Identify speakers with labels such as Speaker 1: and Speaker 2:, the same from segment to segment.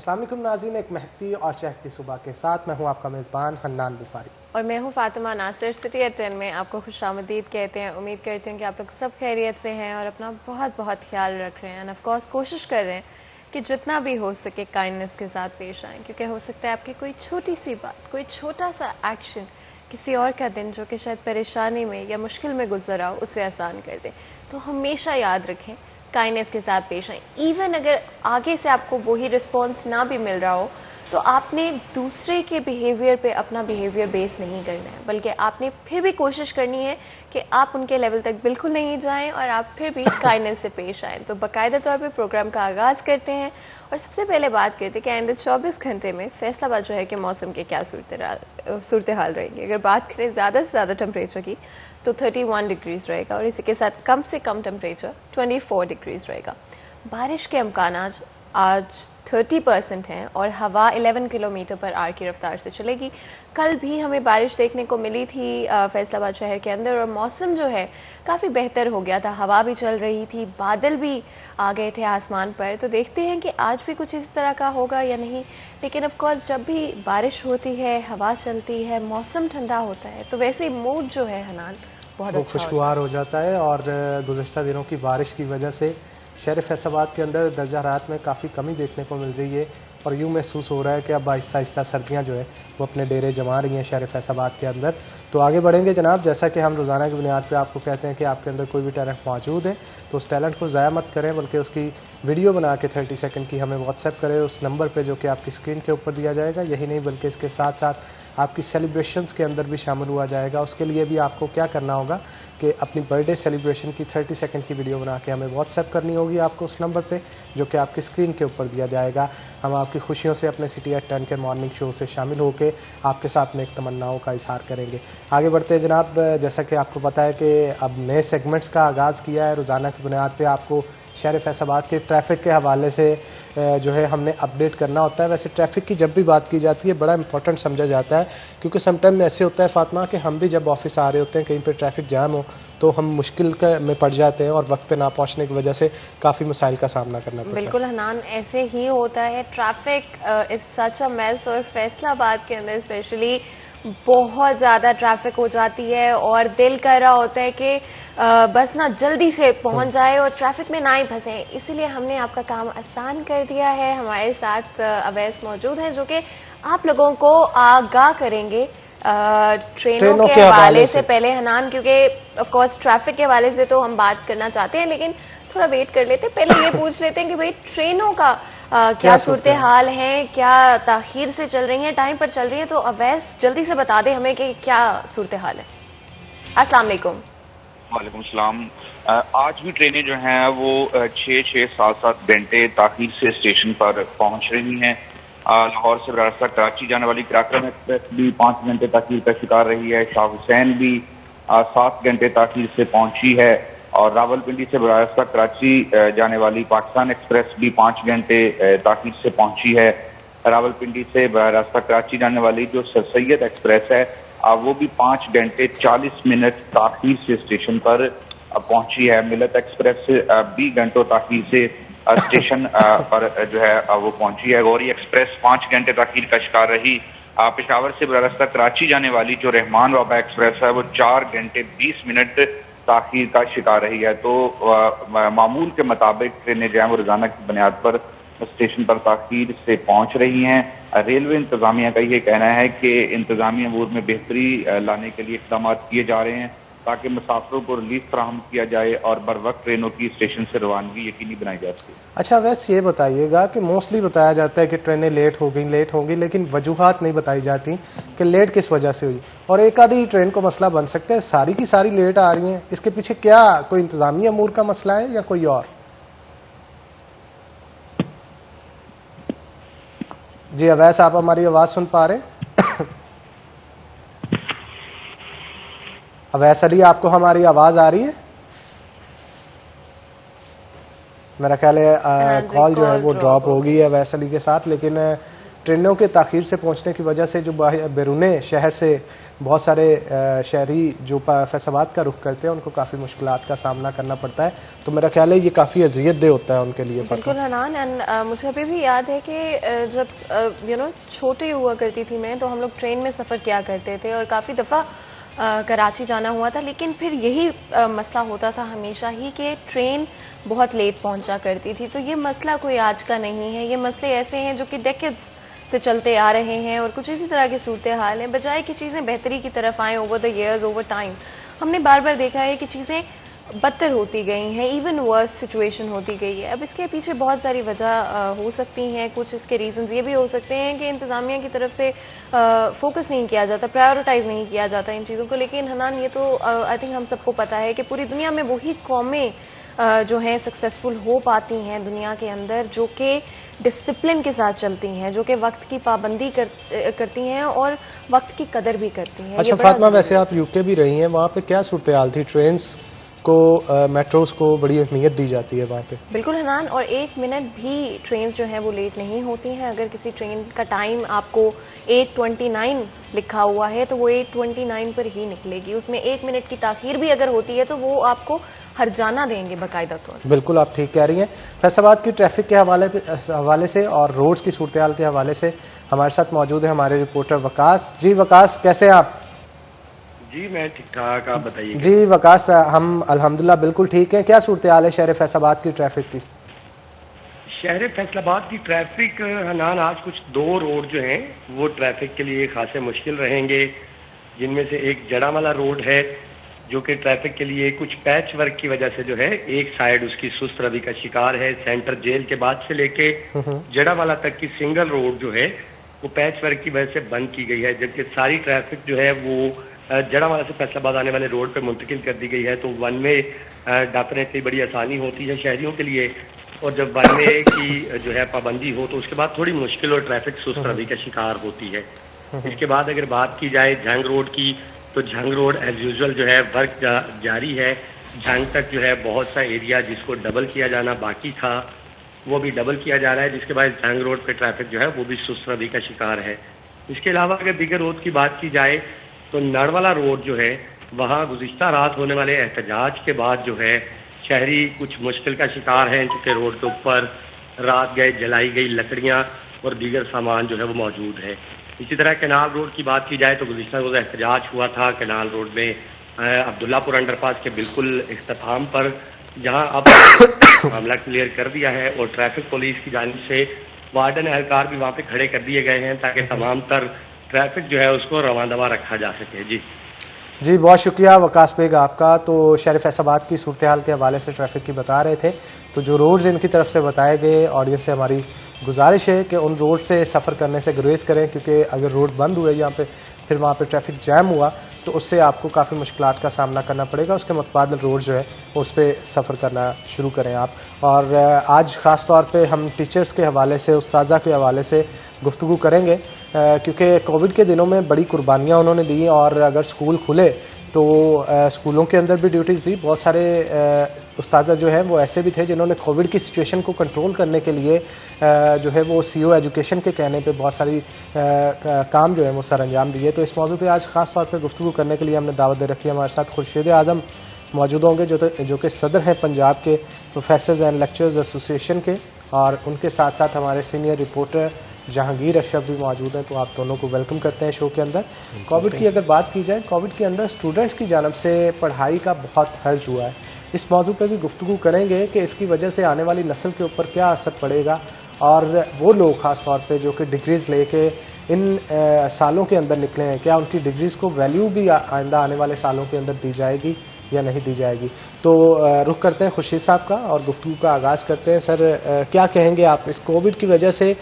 Speaker 1: अस्सलाम वालेकुम नाज़रीन, एक महकती और चहकती सुबह के साथ मैं हूं आपका मेज़बान हन्नान बुखारी
Speaker 2: और मैं हूं फातिमा नासिर। सिटी एट 10 में आपको खुशामदीद कहते हैं। उम्मीद करती हूं कि आप लोग सब खैरियत से हैं और अपना बहुत बहुत ख्याल रख रहे हैं। एंड ऑफ कोर्स कोशिश कर रहे हैं कि जितना भी हो सके काइंडनेस के साथ पेश आएँ, क्योंकि हो सकता है आपकी कोई छोटी सी बात, कोई छोटा सा एक्शन किसी और का दिन जो कि शायद परेशानी में या मुश्किल में गुजर रहा हो उसे आसान कर दे। तो हमेशा याद रखें, काइंडनेस के साथ पेश आएं। इवन अगर आगे से आपको वही रिस्पॉन्स ना भी मिल रहा हो तो आपने दूसरे के बिहेवियर पे अपना बिहेवियर बेस नहीं करना है, बल्कि आपने फिर भी कोशिश करनी है कि आप उनके लेवल तक बिल्कुल नहीं जाएं और आप फिर भी काइंडनेस से पेश आएं। तो बाकायदा तौर पे प्रोग्राम का आगाज करते हैं और सबसे पहले बात करते हैं कि आइंदा 24 घंटे में फैसलाबाद जो है कि मौसम के क्या सूरत हाल रहेगी। अगर बात करें ज़्यादा से ज़्यादा टेम्परेचर की तो 31 डिग्रीज रहेगा और इसी के साथ कम से कम टेम्परेचर 24 डिग्रीज रहेगा। बारिश के अमकान आज 30% हैं और हवा 11 किलोमीटर पर आवर की रफ्तार से चलेगी। कल भी हमें बारिश देखने को मिली थी फैसलाबाद शहर के अंदर और मौसम जो है काफ़ी बेहतर हो गया था। हवा भी चल रही थी, बादल भी आ गए थे आसमान पर। तो देखते हैं कि आज भी कुछ इस तरह का होगा या नहीं। लेकिन ऑफ कोर्स जब भी बारिश होती है, हवा चलती है, मौसम ठंडा होता है तो वैसे मूड जो है हनान बहुत अच्छा
Speaker 1: खुशगवार हो जाता है। और गुज़श्ता दिनों की बारिश की वजह से शहर फैसलाबाद के अंदर दर्जा रात में काफ़ी कमी देखने को मिल रही है और यूँ महसूस हो रहा है कि अब आहिस्ता आहिस्ता सर्दियाँ जो है वो अपने डेरे जमा रही हैं शहर फैसलाबाद के अंदर। तो आगे बढ़ेंगे जनाब। जैसा कि हम रोज़ाना की बुनियाद पे आपको कहते हैं कि आपके अंदर कोई भी टैलेंट मौजूद है तो उस टैलेंट को ज़ाया मत करें, बल्कि उसकी वीडियो बना के 30 सेकंड की हमें व्हाट्सएप करें उस नंबर पे जो कि आपकी स्क्रीन के ऊपर दिया जाएगा। यही नहीं बल्कि इसके साथ साथ आपकी सेलिब्रेशंस के अंदर भी शामिल हुआ जाएगा। उसके लिए भी आपको क्या करना होगा कि अपनी बर्थडे सेलिब्रेशन की 30 सेकंड की वीडियो बना के हमें व्हाट्सएप करनी होगी आपको उस नंबर पे जो कि आपकी स्क्रीन के ऊपर दिया जाएगा। हम आपकी खुशियों से अपने सिटी एट 10 के मॉर्निंग शो से शामिल होकर आपके साथ नेक तमन्नाओं का इजहार करेंगे। आगे बढ़ते हैं जनाब। जैसा कि आपको पता है कि अब नए सेगमेंट्स का आगाज़ किया है। रोज़ाना की बुनियाद पर आपको शहर फैसलाबाद के ट्रैफिक के हवाले से जो है हमने अपडेट करना होता है। वैसे ट्रैफिक की जब भी बात की जाती है बड़ा इंपॉर्टेंट समझा जाता है, क्योंकि समटाइम ऐसे होता है फातिमा कि हम भी जब ऑफिस आ रहे होते हैं कहीं पे ट्रैफिक जाम हो तो हम मुश्किल में पड़ जाते हैं और वक्त पे ना पहुंचने की वजह से काफ़ी मसाइल का सामना करना पड़ता है।
Speaker 2: बिल्कुल हनान, ऐसे ही होता है। Traffic is such a mess और फैसलाबाद के अंदर स्पेशली बहुत ज़्यादा ट्रैफिक हो जाती है और दिल कर रहा होता है कि बस ना जल्दी से पहुंच जाए और ट्रैफिक में ना ही फंसे। इसीलिए हमने आपका काम आसान कर दिया है। हमारे साथ अवैस मौजूद हैं जो कि आप लोगों को आगाह करेंगे ट्रेनों के हवाले से। पहले हनान, क्योंकि ऑफ कोर्स ट्रैफिक के हवाले से तो हम बात करना चाहते हैं लेकिन थोड़ा वेट कर लेते हैं। पहले ये पूछ लेते हैं कि भाई ट्रेनों का क्या सूरत हाल है, क्या ताखीर से चल रही हैं, टाइम पर चल रही हैं। तो अवैस जल्दी से बता दें हमें कि क्या सूरत हाल है। अस्सलाम वालेकुम।
Speaker 3: वालेकुम सलाम। आज भी ट्रेनें जो हैं वो 6-7 घंटे ताखीर से स्टेशन पर पहुंच रही हैं। लाहौर से रास्ता कराची जाने वाली कराक्रम एक्सप्रेस भी 5 घंटे ताखीर का शिकार रही है। शाह हुसैन भी 7 घंटे ताखीर से पहुंची है और रावलपिंडी से रास्ता कराची जाने वाली पाकिस्तान एक्सप्रेस भी 5 घंटे ताखीर से पहुंची है। रावलपिंडी से रास्ता कराची जाने वाली जो सर सैयद एक्सप्रेस है वो भी 5 घंटे 40 मिनट ताखीर से स्टेशन पर पहुंची है। मिलत एक्सप्रेस 20 घंटों ताखीर से स्टेशन पर जो है वो पहुंची है। गौरी एक्सप्रेस 5 घंटे ताखीर का शिकार रही। पेशावर से रास्ता कराची जाने वाली जो रहमान बाबा एक्सप्रेस है वो 4 घंटे 20 मिनट ताखीर का शिकार रही है। तो मामूल के मुताबिक ट्रेनें जो है वो रोजाना की बुनियाद पर स्टेशन पर ताखीर से पहुंच रही हैं। रेलवे इंतजामिया का ये कहना है कि इंतजामी अमूर में बेहतरी लाने के लिए इक़दाम किए जा रहे हैं ताकि मुसाफिरों को रिलीफ फराहम किया जाए और बर वक्त ट्रेनों की स्टेशन से रवानगी यकीनी बनाई जा सके।
Speaker 1: अच्छा, वैसे ये बताइएगा कि मोस्टली बताया जाता है कि ट्रेनें लेट होंगी, लेकिन वजूहात नहीं बताई जाती कि लेट किस वजह से हुई। और एक आधी ट्रेन को मसला बन सकता है, सारी की सारी लेट आ रही हैं। इसके पीछे क्या कोई इंतजामी अमूर का मसला है या कोई और? जी अवैस, आप हमारी आवाज सुन पा रहे हैं? अवैस अली, आपको हमारी आवाज आ रही है? मेरा ख्याल है कॉल जो है वो ड्रॉप हो गई है अवैस अली के साथ। लेकिन ट्रेनों के ताखीर से पहुंचने की वजह से जो बैरूने शहर से बहुत सारे शहरी जो फैसलाबाद का रुख करते हैं उनको काफ़ी मुश्किलात का सामना करना पड़ता है। तो मेरा ख्याल है ये काफ़ी अजियतदेह होता है उनके लिए।
Speaker 2: बिल्कुल हनान, एंड मुझे अभी भी याद है कि जब छोटी हुआ करती थी मैं, तो हम लोग ट्रेन में सफ़र किया करते थे और काफ़ी दफ़ा कराची जाना हुआ था, लेकिन फिर यही मसला होता था हमेशा ही कि ट्रेन बहुत लेट पहुंचा करती थी। तो ये मसला कोई आज का नहीं है, ये मसले ऐसे हैं जो कि डेकेड्स से चलते आ रहे हैं और कुछ इसी तरह की सूरत हाल है। बजाय कि चीज़ें बेहतरी की तरफ आएँ over the years, over time, हमने बार बार देखा है कि चीज़ें बदतर होती गई हैं, इवन वर्स सिचुएशन होती गई है। अब इसके पीछे बहुत सारी वजह हो सकती हैं। कुछ इसके रीजंस ये भी हो सकते हैं कि इंतज़ामिया की तरफ से फोकस नहीं किया जाता, प्रायोरिटाइज नहीं किया जाता इन चीज़ों को। लेकिन हनान, ये तो आई थिंक हम सबको पता है कि पूरी दुनिया में वही कौमें जो हैं सक्सेसफुल हो पाती हैं दुनिया के अंदर, जो कि डिसिप्लिन के साथ चलती हैं, जो कि वक्त की पाबंदी करती हैं और वक्त की कदर भी करती हैं।
Speaker 1: अच्छा फातिमा, वैसे आप यूके भी रही हैं, वहाँ पे क्या सूरत हाल थी? ट्रेन्स को मेट्रोस को बड़ी अहमियत दी जाती है वहाँ पे।
Speaker 2: बिल्कुल हनान, और 1 मिनट भी ट्रेन्स जो हैं वो लेट नहीं होती हैं। अगर किसी ट्रेन का टाइम आपको 8:29 लिखा हुआ है तो वो 8:29 पर ही निकलेगी। उसमें 1 मिनट की ताखीर भी अगर होती है तो वो आपको हर्जाना देंगे बाकायदा तौर पर।
Speaker 1: बिल्कुल आप ठीक कह रही हैं। फैसलाबाद की ट्रैफिक के हवाले से और रोड्स की सूरत हाल के हवाले से हमारे साथ मौजूद है हमारे रिपोर्टर वकास। जी वकास, कैसे हैं आप?
Speaker 4: जी मैं ठीक ठाक, आप बताइए।
Speaker 1: जी वकास, हम अल्हम्दुलिल्लाह बिल्कुल ठीक हैं। क्या सूरत हाल है शहर फैसलाबाद की ट्रैफिक की?
Speaker 4: शहर फैसलाबाद की ट्रैफिक हनान, आज कुछ 2 रोड जो हैं वो ट्रैफिक के लिए खासे मुश्किल रहेंगे, जिनमें से एक जड़ावाला रोड है जो कि ट्रैफिक के लिए कुछ पैच वर्क की वजह से जो है एक साइड उसकी सुस्त रवि का शिकार है। सेंटर जेल के बाद से लेके जड़ावाला तक की सिंगल रोड जो है वो पैच वर्क की वजह से बंद की गई है, जबकि सारी ट्रैफिक जो है वो जड़ावाला से फैसलाबाद आने वाले रोड पे मुंतकिल कर दी गई है। तो वन वे डेफिनेटली बड़ी आसानी होती है शहरियों के लिए, और जब वन वे की जो है पाबंदी हो तो उसके बाद थोड़ी मुश्किल और ट्रैफिक सुस्त रवि का शिकार होती है। इसके बाद अगर बात की जाए झंग रोड की, तो झंग रोड एज यूजुअल जो है वर्क जारी है। झंग तक जो है बहुत सा एरिया जिसको डबल किया जाना बाकी था वो भी डबल किया जा रहा है, जिसके बाद झंग रोड पे ट्रैफिक जो है वो भी सुस्त रवि का शिकार है। इसके अलावा अगर दीगर रोड की बात की जाए तो नड़वाला रोड जो है वहाँ गुज़िश्ता रात होने वाले एहतजाज के बाद जो है शहरी कुछ मुश्किल का शिकार हैं, चूँकि रोड के ऊपर रात गए जलाई गई लकड़ियाँ और दीगर सामान जो है वो मौजूद है। इसी तरह कैनाल रोड की बात की जाए तो गुज़िश्ता रोज़ एहतजाज हुआ था कैनाल रोड में अब्दुल्लापुर अंडरपास के बिल्कुल इख्तिताम पर, जहाँ अब मामला क्लियर कर दिया है और ट्रैफिक पुलिस की जानिब से वार्डन एहलकार भी वहाँ पे खड़े कर दिए गए हैं ताकि तमाम तर ट्रैफिक जो है उसको रवानदवा रखा जा सके। जी
Speaker 1: बहुत शुक्रिया वकास बेग आपका। तो शहर फैसलाबाद की सूरत हाल के हवाले से ट्रैफिक की बता रहे थे। तो जो रोड्स इनकी तरफ से बताए गए, ऑडियंस से हमारी गुजारिश है कि उन रोड से सफ़र करने से गुरेज करें, क्योंकि अगर रोड बंद हुए यहाँ पे फिर वहाँ पे ट्रैफिक जैम हुआ तो उससे आपको काफ़ी मुश्किलात का सामना करना पड़ेगा। उसके मुतबादिल रोड जो है उस पर सफ़र करना शुरू करें आप। और आज ख़ास तौर पे हम टीचर्स के हवाले से, उस्ताज़ा के हवाले से गुफ्तगू करेंगे, क्योंकि कोविड के दिनों में बड़ी कुर्बानियाँ उन्होंने दी और अगर स्कूल खुले तो स्कूलों के अंदर भी ड्यूटीज़ दी। बहुत सारे उस्ताज़ा जो हैं वो ऐसे भी थे जिन्होंने कोविड की सिचुएशन को कंट्रोल करने के लिए जो है वो सीओ एजुकेशन के कहने पे बहुत सारी काम जो है वो सर अंजाम दिए। तो इस मौजू पे आज ख़ास तौर पे गुफ्तगू करने के लिए हमने दावत दे रखी है। हमारे साथ खुर्शीद आज़म मौजूद होंगे जो कि सदर हैं पंजाब के प्रोफेसर्स एंड लेक्चरर्स एसोसिएशन के, और उनके साथ साथ हमारे सीनियर रिपोर्टर जहांगीर अशरफ भी मौजूद हैं। तो आप दोनों को वेलकम करते हैं शो के अंदर। कोविड की अगर बात की जाए, कोविड के अंदर स्टूडेंट्स की जानब से पढ़ाई का बहुत हर्ज हुआ है। इस मौजू पे भी गुफ्तगू करेंगे कि इसकी वजह से आने वाली नस्ल के ऊपर क्या असर पड़ेगा, और वो लोग ख़ास तौर पे जो कि डिग्रीज़ लेके इन सालों के अंदर निकले हैं, क्या उनकी डिग्रीज़ को वैल्यू भी आइंदा आने वाले सालों के अंदर दी जाएगी या नहीं दी जाएगी। तो रुख करते हैं खुर्शीद साहब का और गुफ्तगू का आगाज़ करते हैं। सर, क्या कहेंगे आप इस कोविड की वजह से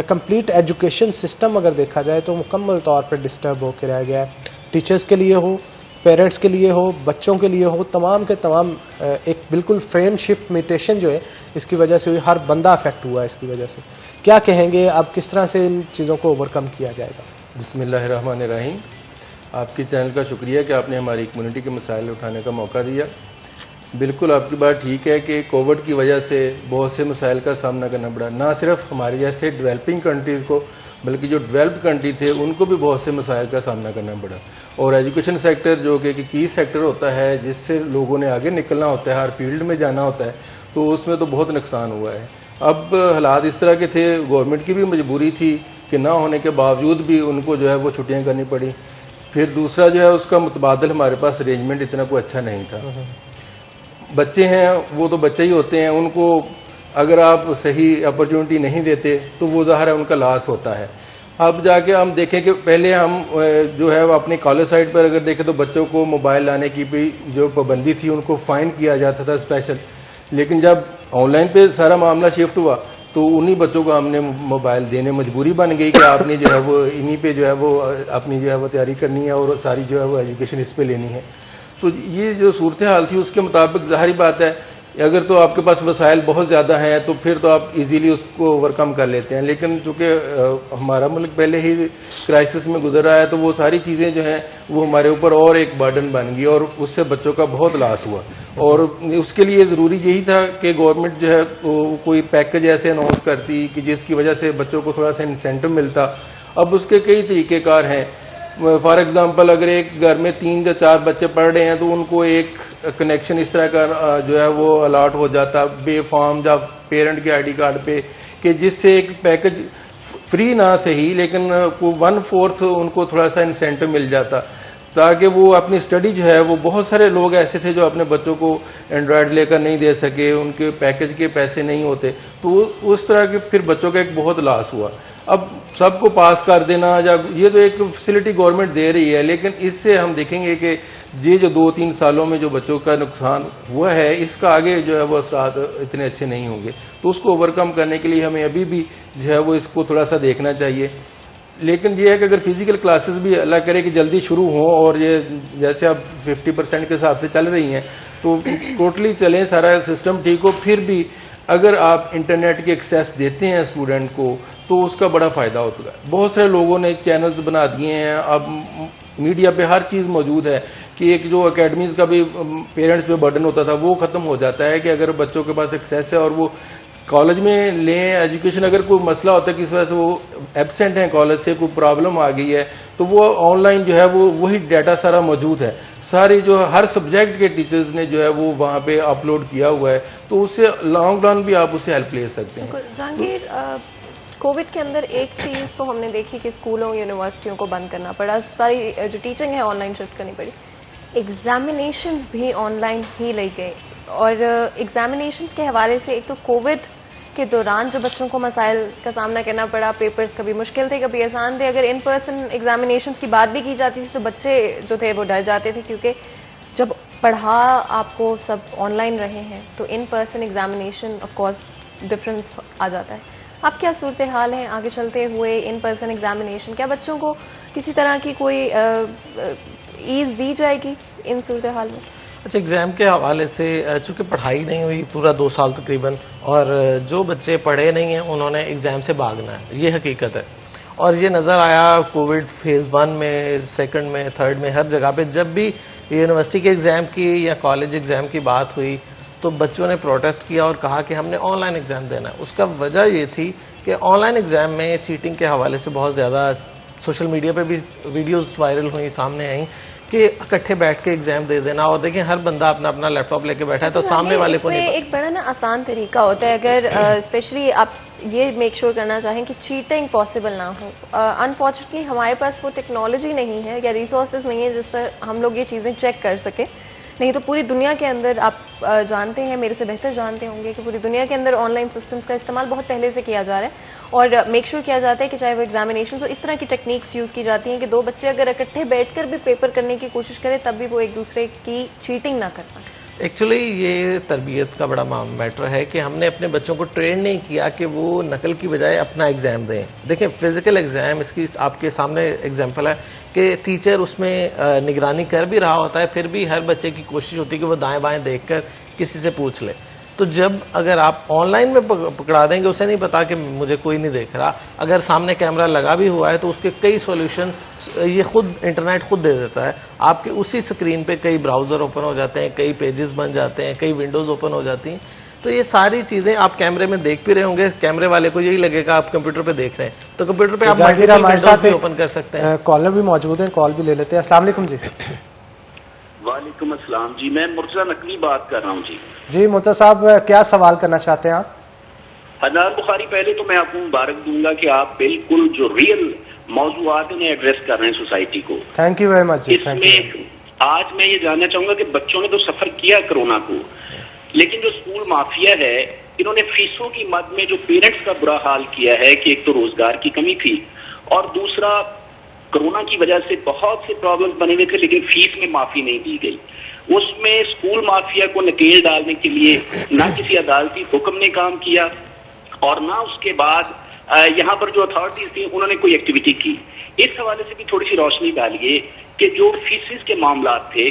Speaker 1: कंप्लीट एजुकेशन सिस्टम अगर देखा जाए तो मुकम्मल तौर पर डिस्टर्ब होकर रह गया है। टीचर्स के लिए हो, पेरेंट्स के लिए हो, बच्चों के लिए हो, तमाम के तमाम एक बिल्कुल फ्रेम शिफ्ट म्यूटेशन जो है इसकी वजह से हुई, हर बंदा अफेक्ट हुआ है इसकी वजह से। क्या कहेंगे, अब किस तरह से इन चीज़ों को ओवरकम किया जाएगा?
Speaker 5: बिस्मिल्लाहिर्रहमानिर्रहीम। आपकी चैनल का शुक्रिया कि आपने हमारी कम्युनिटी के मसाइल उठाने का मौका दिया। बिल्कुल आपकी बात ठीक है कि कोविड की वजह से बहुत से मसाइल का सामना करना पड़ा, ना सिर्फ हमारे जैसे डेवलपिंग कंट्रीज़ को बल्कि जो डेवलप्ड कंट्री थे उनको भी बहुत से मसाइल का सामना करना पड़ा। और एजुकेशन सेक्टर जो कि की सेक्टर होता है जिससे लोगों ने आगे निकलना होता है, हर फील्ड में जाना होता है, तो उसमें तो बहुत नुकसान हुआ है। अब हालात इस तरह के थे, गवर्नमेंट की भी मजबूरी थी कि ना होने के बावजूद भी उनको जो है वो छुट्टियाँ करनी पड़ी। फिर दूसरा जो है उसका मुतबादल हमारे पास अरेंजमेंट इतना कोई अच्छा नहीं था। बच्चे हैं वो तो बच्चे ही होते हैं, उनको अगर आप सही अपॉर्चुनिटी नहीं देते तो वो ज़ाहिर है उनका लॉस होता है। अब जाके हम देखें कि पहले हम जो है वो अपनी कॉलेज साइड पर अगर देखें तो बच्चों को मोबाइल लाने की भी जो पाबंदी थी उनको फाइन किया जाता था स्पेशल, लेकिन जब ऑनलाइन पे सारा मामला शिफ्ट हुआ तो उन्हीं बच्चों को हमने मोबाइल देने मजबूरी बन गई कि आपने जो है वो इन्हीं पे जो है वो अपनी जो है वो तैयारी करनी है और सारी जो है वो एजुकेशन इस पे लेनी है। तो ये जो सूरत हाल थी उसके मुताबिक ज़ाहिर बात है अगर तो आपके पास वसाइल बहुत ज़्यादा हैं तो फिर तो आप इजीली उसको ओवरकम कर लेते हैं, लेकिन चूँकि हमारा मुल्क पहले ही क्राइसिस में गुजर रहा है तो वो सारी चीज़ें जो हैं वो हमारे ऊपर और एक बर्डन बन गई और उससे बच्चों का बहुत लॉस हुआ। और उसके लिए ज़रूरी यही था कि गवर्नमेंट जो है कोई पैकेज ऐसे अनाउंस करती कि जिसकी वजह से बच्चों को थोड़ा सा इंसेंटिव मिलता। अब उसके कई तरीक़ेकार हैं। फॉर एग्जांपल अगर एक घर में 3 या 4 बच्चे पढ़ रहे हैं तो उनको एक कनेक्शन इस तरह का जो है वो अलॉट हो जाता बेफॉर्म या पेरेंट के आईडी कार्ड पे कि जिससे एक पैकेज फ्री ना सही लेकिन 1/4 उनको थोड़ा सा इंसेंटिव मिल जाता ताकि वो अपनी स्टडी जो है वो बहुत सारे लोग ऐसे थे जो अपने बच्चों को एंड्रॉयड लेकर नहीं दे सके, उनके पैकेज के पैसे नहीं होते, तो उस तरह के फिर बच्चों का एक बहुत लॉस हुआ। अब सबको पास कर देना या ये तो एक फैसिलिटी गवर्नमेंट दे रही है, लेकिन इससे हम देखेंगे कि ये जो 2-3 सालों में जो बच्चों का नुकसान हुआ है इसका आगे जो है वो असरात इतने अच्छे नहीं होंगे। तो उसको ओवरकम करने के लिए हमें अभी भी जो है वो इसको थोड़ा सा देखना चाहिए। लेकिन ये है कि अगर फिजिकल क्लासेस भी अल्लाह करे कि जल्दी शुरू हों और ये जैसे अब 50% के हिसाब से चल रही हैं तो टोटली चलें, सारा सिस्टम ठीक हो, फिर भी अगर आप इंटरनेट की एक्सेस देते हैं स्टूडेंट को तो उसका बड़ा फ़ायदा होता है। बहुत सारे लोगों ने चैनल्स बना दिए हैं, अब मीडिया पे हर चीज़ मौजूद है कि एक जो एकेडमीज़ का भी पेरेंट्स पे बर्डन होता था वो ख़त्म हो जाता है कि अगर बच्चों के पास एक्सेस है और वो कॉलेज में लें एजुकेशन, अगर कोई मसला होता है किस वजह से वो एब्सेंट हैं कॉलेज से, कोई प्रॉब्लम आ गई है तो वो ऑनलाइन जो है वो वही डाटा सारा मौजूद है, सारी जो हर सब्जेक्ट के टीचर्स ने जो है वो वहाँ पे अपलोड किया हुआ है, तो उससे लॉन्ग रन भी आप उससे हेल्प ले सकते हैं।
Speaker 2: जहांगीर, कोविड के अंदर एक चीज़ तो हमने देखी कि स्कूलों यूनिवर्सिटियों को बंद करना पड़ा, सारी जो टीचिंग है ऑनलाइन शिफ्ट करनी पड़ी, एग्जामिनेशंस भी ऑनलाइन ही ले गए। और एग्जामिनेशंस के हवाले से एक तो कोविड के दौरान जो बच्चों को मसाइल का सामना करना पड़ा, पेपर्स कभी मुश्किल थे कभी आसान थे, अगर इन पर्सन एग्जामिनेशंस की बात भी की जाती थी तो बच्चे जो थे वो डर जाते थे क्योंकि जब पढ़ा आपको सब ऑनलाइन रहे हैं तो in person examination of course difference आ जाता है। अब क्या सूरत हाल है आगे चलते हुए इन पर्सन एग्जामिनेशन, क्या बच्चों को किसी तरह की कोई ईज दी जाएगी इन सूरत हाल में?
Speaker 6: अच्छा, एग्ज़ाम के हवाले से चूँकि पढ़ाई नहीं हुई पूरा 2 साल तकरीबन, और जो बच्चे पढ़े नहीं हैं उन्होंने एग्ज़ाम से भागना है, ये हकीकत है। और ये नज़र आया कोविड फेज़ 1 में, 2nd में, 3rd में, हर जगह पे जब भी यूनिवर्सिटी के एग्ज़ाम की या कॉलेज एग्ज़ाम की बात हुई तो बच्चों ने प्रोटेस्ट किया और कहा कि हमने ऑनलाइन एग्ज़ाम देना है। उसका वजह ये थी कि ऑनलाइन एग्ज़ाम में चीटिंग के हवाले से बहुत ज़्यादा सोशल मीडिया पे भी वीडियोस वायरल हुई, सामने आई कि इकट्ठे बैठ के एग्जाम दे देना, और देखें हर बंदा अपना अपना लैपटॉप लेके बैठा है तो सामने वाले को नहीं।
Speaker 2: एक बड़ा ना आसान तरीका होता है अगर स्पेशली आप ये मेक श्योर करना चाहें कि चीटिंग पॉसिबल ना हो। अनफॉर्चुनेटली हमारे पास वो टेक्नोलॉजी नहीं है या रिसोर्सेज नहीं है जिस पर हम लोग ये चीज़ें चेक कर सके, नहीं तो पूरी दुनिया के अंदर आप जानते हैं, मेरे से बेहतर जानते होंगे कि पूरी दुनिया के अंदर ऑनलाइन सिस्टम्स का इस्तेमाल बहुत पहले से किया जा रहा है और मेक श्योर किया जाता है कि चाहे वो एग्जामिनेशन हो, इस तरह की टेक्निक्स यूज़ की जाती हैं कि 2 बच्चे अगर इकट्ठे बैठकर भी पेपर करने की कोशिश करें तब भी वो एक दूसरे की चीटिंग ना कर पाए।
Speaker 6: एक्चुअली ये तरबियत का बड़ा मैटर है कि हमने अपने बच्चों को ट्रेन नहीं किया कि वो नकल की बजाय अपना एग्ज़ाम दें। देखें, फिजिकल एग्ज़ाम इसकी आपके सामने एग्जांपल है कि टीचर उसमें निगरानी कर भी रहा होता है, फिर भी हर बच्चे की कोशिश होती है कि वो दाएं बाएं देखकर किसी से पूछ ले। तो जब अगर आप ऑनलाइन में पकड़ा देंगे, उसे नहीं पता कि मुझे कोई नहीं देख रहा, अगर सामने कैमरा लगा भी हुआ है तो उसके कई सॉल्यूशन ये खुद इंटरनेट खुद दे देता है। आपके उसी स्क्रीन पे कई ब्राउजर ओपन हो जाते हैं, कई पेजेस बन जाते हैं, कई विंडोज ओपन हो जाती हैं। तो ये सारी चीजें आप कैमरे में देख भी रहे होंगे, कैमरे वाले को यही लगेगा आप कंप्यूटर पे देख रहे हैं, तो कंप्यूटर पे आप
Speaker 1: हमारे साथ
Speaker 6: भी ओपन कर सकते हैं।
Speaker 1: कॉलर भी मौजूद है, कॉल भी ले लेते हैं। अस्सलाम वालेकुम जी।
Speaker 7: वालेकुम अस्सलाम जी, मैं मुर्तजा नकवी बात कर रहा हूँ जी।
Speaker 1: जी मुर्तजा साहब, क्या सवाल करना चाहते हैं आप?
Speaker 7: हनान बुखारी, पहले तो मैं आपको मुबारक दूंगा कि आप बिल्कुल जो रियल मौजूआत ने एड्रेस कर रहे हैं सोसाइटी को।
Speaker 1: Thank you very much.
Speaker 7: इसमें आज मैं ये जानना चाहूंगा कि बच्चों ने तो सफर किया कोरोना को, लेकिन जो स्कूल माफिया है, इन्होंने फीसों की मद में जो पेरेंट्स का बुरा हाल किया है कि एक तो रोजगार की कमी थी और दूसरा कोरोना की वजह से बहुत से प्रॉब्लम्स बने हुए थे, लेकिन फीस में माफी नहीं दी गई। उसमें स्कूल माफिया को नकेल डालने के लिए ना किसी अदालती हुक्म ने काम किया और ना उसके बाद यहाँ पर जो अथॉरिटीज थी उन्होंने कोई एक्टिविटी की। इस हवाले से भी थोड़ी सी रोशनी डालिए कि जो फीसिस के मामला थे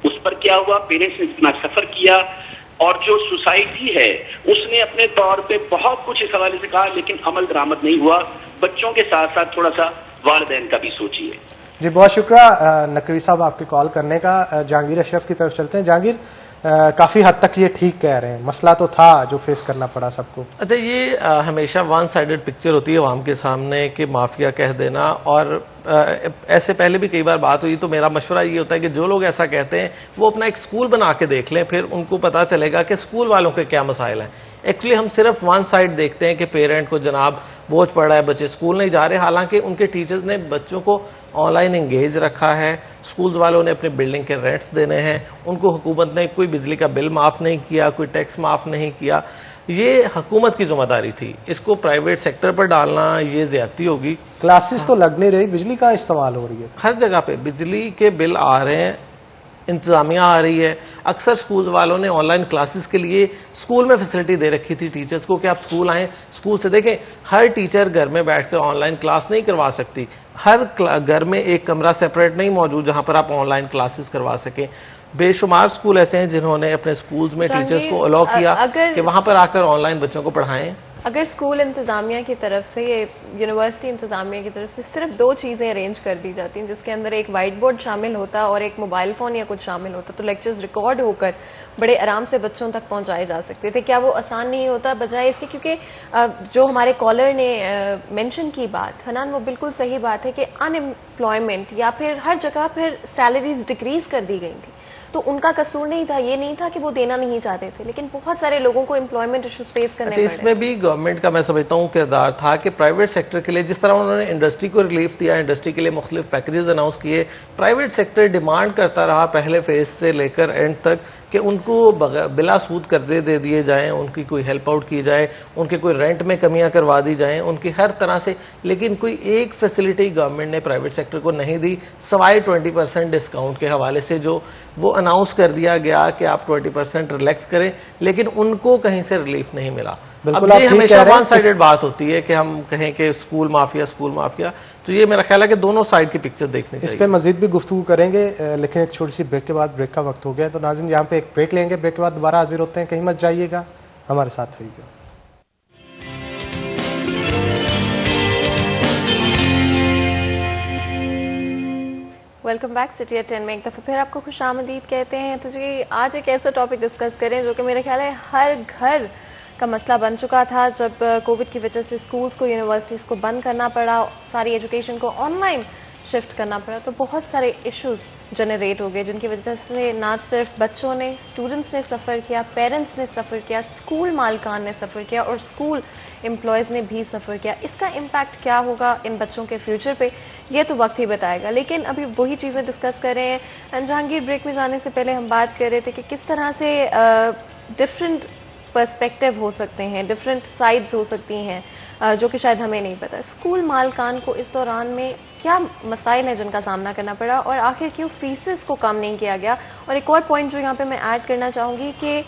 Speaker 7: उस पर क्या हुआ, पेरेंट्स ने जितना सफर किया और जो सोसाइटी है उसने अपने तौर पे बहुत कुछ इस हवाले से कहा, लेकिन अमल दरामद नहीं हुआ। बच्चों के साथ साथ थोड़ा सा वालिदैन का भी सोचिए।
Speaker 1: जी बहुत शुक्रिया नकवी साहब आपके कॉल करने का। जहांगीर अशरफ की तरफ चलते हैं। जहांगीर, काफी हद तक ये ठीक कह रहे हैं, मसला तो था जो फेस करना पड़ा सबको।
Speaker 6: अच्छा, ये हमेशा वन साइडेड पिक्चर होती है आवाम के सामने कि माफिया कह देना, और ऐसे पहले भी कई बार बात हुई। तो मेरा मशवरा ये होता है कि जो लोग ऐसा कहते हैं वो अपना एक स्कूल बना के देख लें, फिर उनको पता चलेगा कि स्कूल वालों के क्या मसाइल हैं। एक्चुअली हम सिर्फ वन साइड देखते हैं कि पेरेंट को जनाब बोझ पड़ रहा है, बच्चे स्कूल नहीं जा रहे, हालांकि उनके टीचर्स ने बच्चों को ऑनलाइन एंगेज रखा है, स्कूल वालों ने अपने बिल्डिंग के रेंट्स देने हैं, उनको हुकूमत ने कोई बिजली का बिल माफ़ नहीं किया, कोई टैक्स माफ़ नहीं किया। ये हुकूमत की जिम्मेदारी थी, इसको प्राइवेट सेक्टर पर डालना ये ज्यादती होगी।
Speaker 1: क्लासेस तो लग नहीं रही, बिजली का इस्तेमाल हो रही है,
Speaker 6: हर जगह पे बिजली के बिल आ रहे हैं, इंतजामिया आ रही है। अक्सर स्कूल वालों ने ऑनलाइन क्लासेस के लिए स्कूल में फैसिलिटी दे रखी थी टीचर्स को कि आप स्कूल आएं, स्कूल से देखें। हर टीचर घर में बैठकर ऑनलाइन क्लास नहीं करवा सकती, हर घर में एक कमरा सेपरेट नहीं मौजूद जहां पर आप ऑनलाइन क्लासेस करवा सकें। बेशुमार स्कूल ऐसे हैं जिन्होंने अपने स्कूल्स में टीचर्स को अलाउ किया कि वहां पर आकर ऑनलाइन बच्चों को पढ़ाएं।
Speaker 2: अगर स्कूल इंतजामिया की तरफ से, ये यूनिवर्सिटी इंतजामिया की तरफ से सिर्फ 2 चीजें अरेंज कर दी जाती हैं, जिसके अंदर एक वाइट बोर्ड शामिल होता और एक मोबाइल फोन या कुछ शामिल होता, तो लेक्चर्स रिकॉर्ड होकर बड़े आराम से बच्चों तक पहुंचाए जा सकते थे। क्या वो आसान नहीं होता? बजाय इसके, क्योंकि जो हमारे कॉलर ने मेंशन की बात हनान, वो बिल्कुल सही बात है कि अनएम्प्लॉयमेंट या फिर हर जगह फिर सैलरीज डिक्रीज कर दी गई थी, तो उनका कसूर नहीं था, ये नहीं था कि वो देना नहीं चाहते थे, लेकिन बहुत सारे लोगों को एम्प्लॉयमेंट इश्यूज फेस करने पड़े।
Speaker 6: इसमें भी गवर्नमेंट का मैं समझता हूँ किरदार था कि प्राइवेट सेक्टर के लिए जिस तरह उन्होंने इंडस्ट्री को रिलीफ दिया, इंडस्ट्री के लिए मुख्तलिफ पैकेजेस अनाउंस किए, प्राइवेट सेक्टर डिमांड करता रहा पहले फेज से लेकर एंड तक कि उनको बिला सूद कर्जे दे दिए जाएं, उनकी कोई हेल्प आउट की जाए, उनके कोई रेंट में कमियां करवा दी जाएं, उनकी हर तरह से। लेकिन कोई एक फैसिलिटी गवर्नमेंट ने प्राइवेट सेक्टर को नहीं दी, सवाए 20% डिस्काउंट के हवाले से जो वो अनाउंस कर दिया गया कि आप 20% रिलैक्स करें, लेकिन उनको कहीं से रिलीफ नहीं मिला। अब ये हमेशा वन साइडेड बात होती है कि हम कहें कि स्कूल माफिया, तो ये मेरा ख्याल है कि दोनों साइड की पिक्चर देखनी चाहिए।
Speaker 1: इस पे मजीद भी गुफ्तगू करेंगे, लेकिन एक छोटी सी ब्रेक के बाद, ब्रेक का वक्त हो गया, तो नाज़रीन यहाँ पे एक ब्रेक लेंगे, ब्रेक के बाद दोबारा हाजिर होते हैं, कहीं मत जाइएगा, हमारे साथ रहिएगा।
Speaker 2: वेलकम बैक सिटी एट 10 में एक दफ़ा फिर आपको खुशामदीद कहते हैं। तो जी आज एक ऐसा टॉपिक डिस्कस करें जो कि मेरा ख्याल है हर घर का मसला बन चुका था। जब कोविड की वजह से स्कूल्स को, यूनिवर्सिटीज़ को बंद करना पड़ा, सारी एजुकेशन को ऑनलाइन शिफ्ट करना पड़ा, तो बहुत सारे इश्यूज जनरेट हो गए, जिनकी वजह से ना सिर्फ बच्चों ने, स्टूडेंट्स ने सफ़र किया, पेरेंट्स ने सफ़र किया, स्कूल मालकान ने सफ़र किया और स्कूल एम्प्लॉयज़ ने भी सफ़र किया। इसका इम्पैक्ट क्या होगा इन बच्चों के फ्यूचर पे, ये तो वक्त ही बताएगा। लेकिन अभी वही चीज़ें डिस्कस कर रहे हैं। जहांगीर, ब्रेक में जाने से पहले हम बात कर रहे थे कि किस तरह से डिफरेंट पर्सपेक्टिव हो सकते हैं, डिफरेंट साइड्स हो सकती हैं, जो कि शायद हमें नहीं पता। स्कूल मालकान को इस दौरान में क्या मसाइल हैं जिनका सामना करना पड़ा, और आखिर क्यों फीसेस को कम नहीं किया गया। और एक और पॉइंट जो यहाँ पे मैं ऐड करना चाहूँगी कि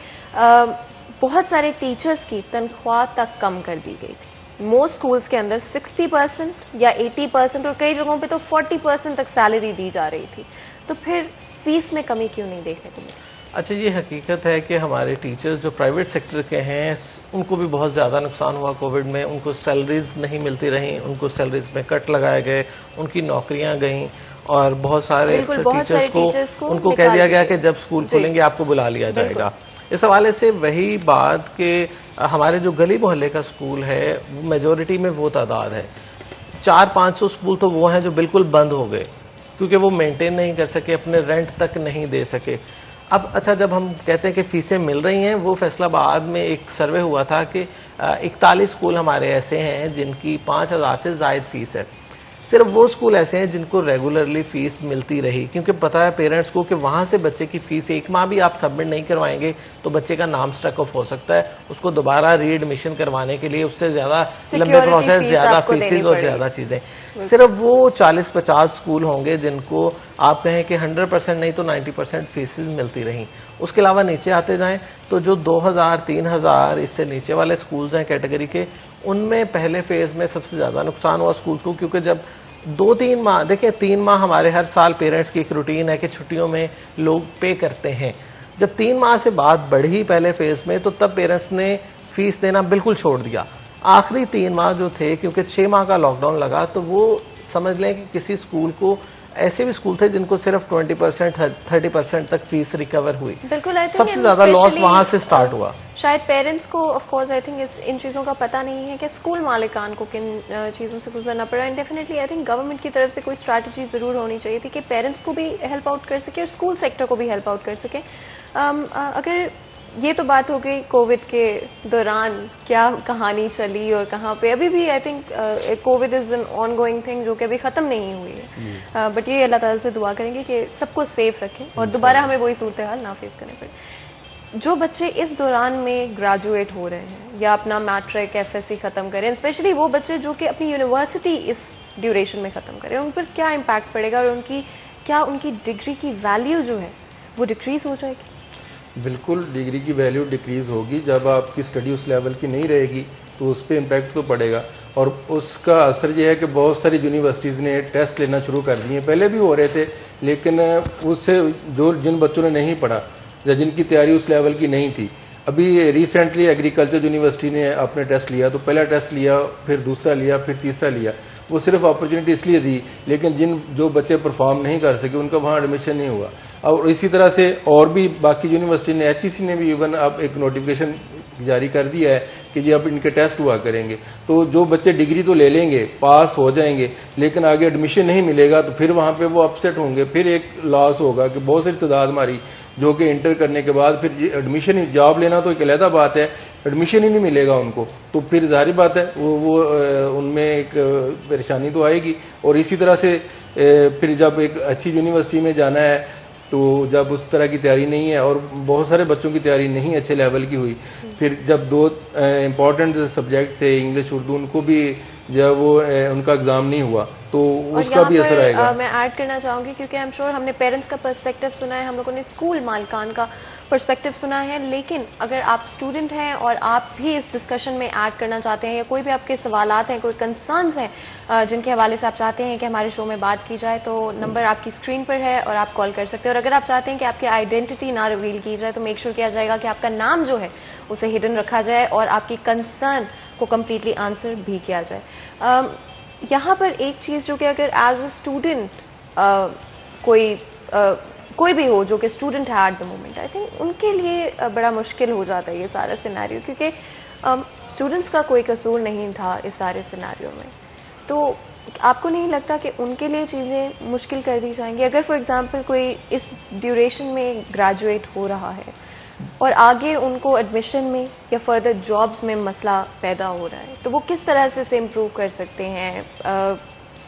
Speaker 2: बहुत सारे टीचर्स की तनख्वाह तक कम कर दी गई थी। मोस्ट स्कूल्स के अंदर 60% या 80% और कई जगहों पे तो 40% तक सैलरी दी जा रही थी। तो फिर फीस में कमी क्यों नहीं देखने को मिली?
Speaker 6: अच्छा, ये हकीकत है कि हमारे टीचर्स जो प्राइवेट सेक्टर के हैं उनको भी बहुत ज़्यादा नुकसान हुआ कोविड में। उनको सैलरीज नहीं मिलती रहीं, उनको सैलरीज में कट लगाए गए, उनकी नौकरियां गईं और बहुत सारे टीचर्स को उनको कह दिया गया कि जब स्कूल खुलेंगे आपको बुला लिया जाएगा। इस हवाले से वही बात कि हमारे जो गली मोहल्ले का स्कूल है मेजोरिटी में वो तादाद है, 400-500 स्कूल तो वो हैं जो बिल्कुल बंद हो गए क्योंकि वो मेंटेन नहीं कर सके, अपने रेंट तक नहीं दे सके। अब अच्छा, जब हम कहते हैं कि फीसें मिल रही हैं, वो फैसलाबाद में एक सर्वे हुआ था कि 41 स्कूल हमारे ऐसे हैं जिनकी 5,000 से ज़ायद फीस है। सिर्फ वो स्कूल ऐसे हैं जिनको रेगुलरली फीस मिलती रही, क्योंकि पता है पेरेंट्स को कि वहां से बच्चे की फीस एक माह भी आप सबमिट नहीं करवाएंगे तो बच्चे का नाम स्ट्रक ऑफ हो सकता है, उसको दोबारा रीएडमिशन करवाने के लिए उससे ज्यादा लंबे प्रोसेस, ज्यादा फीसेज और ज्यादा चीजें। सिर्फ वो 40-50 स्कूल होंगे जिनको आप कहें कि 100% नहीं तो 90% फीसेज मिलती रही। उसके अलावा नीचे आते जाएं तो जो 2000-3000 इससे नीचे वाले स्कूल्स हैं कैटेगरी के, उनमें पहले फेज में सबसे ज्यादा नुकसान हुआ स्कूल को, क्योंकि जब 2-3 माह, देखिए 3 माह हमारे हर साल पेरेंट्स की एक रूटीन है कि छुट्टियों में लोग पे करते हैं। जब 3 माह से बात बढ़ी पहले फेज में तो तब पेरेंट्स ने फीस देना बिल्कुल छोड़ दिया। आखिरी 3 माह जो थे, क्योंकि 6 माह का लॉकडाउन लगा, तो वो समझ लें कि किसी स्कूल को, ऐसे भी स्कूल थे जिनको सिर्फ 20% 30% तक फीस रिकवर हुई।
Speaker 2: बिल्कुल,
Speaker 6: सबसे ज्यादा लॉस वहां से स्टार्ट हुआ।
Speaker 2: शायद पेरेंट्स को of course I think in चीज़ों का पता नहीं है कि स्कूल मालिकान को किन चीज़ों से गुजरना पड़ा। And definitely I think government की तरफ से कोई स्ट्रैटेजी ज़रूर होनी चाहिए थी कि पेरेंट्स को भी हेल्प आउट कर सके और स्कूल सेक्टर को भी हेल्प आउट कर सके। अगर ये तो बात हो गई कोविड के दौरान क्या कहानी चली और कहाँ पे, अभी भी I think Covid is an on going thing जो कि अभी ख़त्म नहीं हुई है। बट ये अल्लाह ताला से दुआ करेंगे कि सबको सेफ रखें और दोबारा हमें वही सूरत हाल ना फेस करने पड़े। जो बच्चे इस दौरान में ग्रेजुएट हो रहे हैं या अपना मैट्रिक एफएससी ख़त्म करें, स्पेशली वो बच्चे जो कि अपनी यूनिवर्सिटी इस ड्यूरेशन में ख़त्म करें, उन पर क्या इम्पैक्ट पड़ेगा और उनकी डिग्री की वैल्यू जो है वो डिक्रीज हो जाएगी?
Speaker 5: बिल्कुल, डिग्री की वैल्यू डिक्रीज होगी। जब आपकी स्टडी उस लेवल की नहीं रहेगी तो उस पर इम्पैक्ट तो पड़ेगा। और उसका असर यह है कि बहुत सारी यूनिवर्सिटीज़ ने टेस्ट लेना शुरू कर दिए, पहले भी हो रहे थे, लेकिन उससे जिन बच्चों ने नहीं पढ़ा या जिनकी तैयारी उस लेवल की नहीं थी, अभी रिसेंटली एग्रीकल्चर यूनिवर्सिटी ने अपने टेस्ट लिया, तो पहला टेस्ट लिया, फिर दूसरा लिया, फिर तीसरा लिया। वो सिर्फ अपॉर्चुनिटी इसलिए दी, लेकिन जो बच्चे परफॉर्म नहीं कर सके उनका वहाँ एडमिशन नहीं हुआ। और इसी तरह से और भी बाकी यूनिवर्सिटी ने, HEC ने भी इवन अब एक नोटिफिकेशन जारी कर दिया है कि जी अब इनके टेस्ट हुआ करेंगे। तो जो बच्चे डिग्री तो ले लेंगे, पास हो जाएंगे, लेकिन आगे एडमिशन नहीं मिलेगा तो फिर वहाँ पे वो अपसेट होंगे, फिर एक लॉस होगा कि बहुत सारी तादाद हमारी जो कि इंटर करने के बाद फिर एडमिशन, जॉब लेना तो एक अलग बात है, एडमिशन ही नहीं मिलेगा उनको, तो फिर जाहिर बात है वो उनमें एक परेशानी तो आएगी। और इसी तरह से फिर जब एक अच्छी यूनिवर्सिटी में जाना है तो जब उस तरह की तैयारी नहीं है, और बहुत सारे बच्चों की तैयारी नहीं अच्छे लेवल की हुई, फिर जब 2 इम्पॉर्टेंट सब्जेक्ट थे इंग्लिश उर्दू, उनको भी जब वो उनका एग्जाम नहीं हुआ तो उसका भी असर आएगा।
Speaker 2: मैं ऐड करना चाहूंगी क्योंकि आई एम श्योर हमने पेरेंट्स का पर्सपेक्टिव सुना है, हम लोगों ने स्कूल मालिकान का पर्सपेक्टिव सुना है, लेकिन अगर आप स्टूडेंट हैं और आप भी इस डिस्कशन में ऐड करना चाहते हैं या कोई भी आपके सवालात हैं, कोई कंसर्न्स हैं जिनके हवाले से आप चाहते हैं कि हमारे शो में बात की जाए, तो नंबर आपकी स्क्रीन पर है और आप कॉल कर सकते हैं। और अगर आप चाहते हैं कि आपकी आइडेंटिटी ना रिवील की जाए तो मेक श्योर किया जाएगा कि आपका नाम जो है उसे हिडन रखा जाए और आपकी कंसर्न को कम्प्लीटली आंसर भी किया जाए। यहाँ पर एक चीज़ जो कि अगर एज अ स्टूडेंट कोई भी हो जो कि स्टूडेंट है at the moment, I think उनके लिए बड़ा मुश्किल हो जाता है ये सारा सिनेरियो, क्योंकि स्टूडेंट्स का कोई कसूर नहीं था इस सारे सिनेरियो में। तो आपको नहीं लगता कि उनके लिए चीज़ें मुश्किल कर दी जाएंगी? अगर फॉर एग्जांपल कोई इस ड्यूरेशन में ग्रेजुएट हो रहा है और आगे उनको एडमिशन में या फर्दर जॉब्स में मसला पैदा हो रहा है, तो वो किस तरह से उसे इम्प्रूव कर सकते हैं?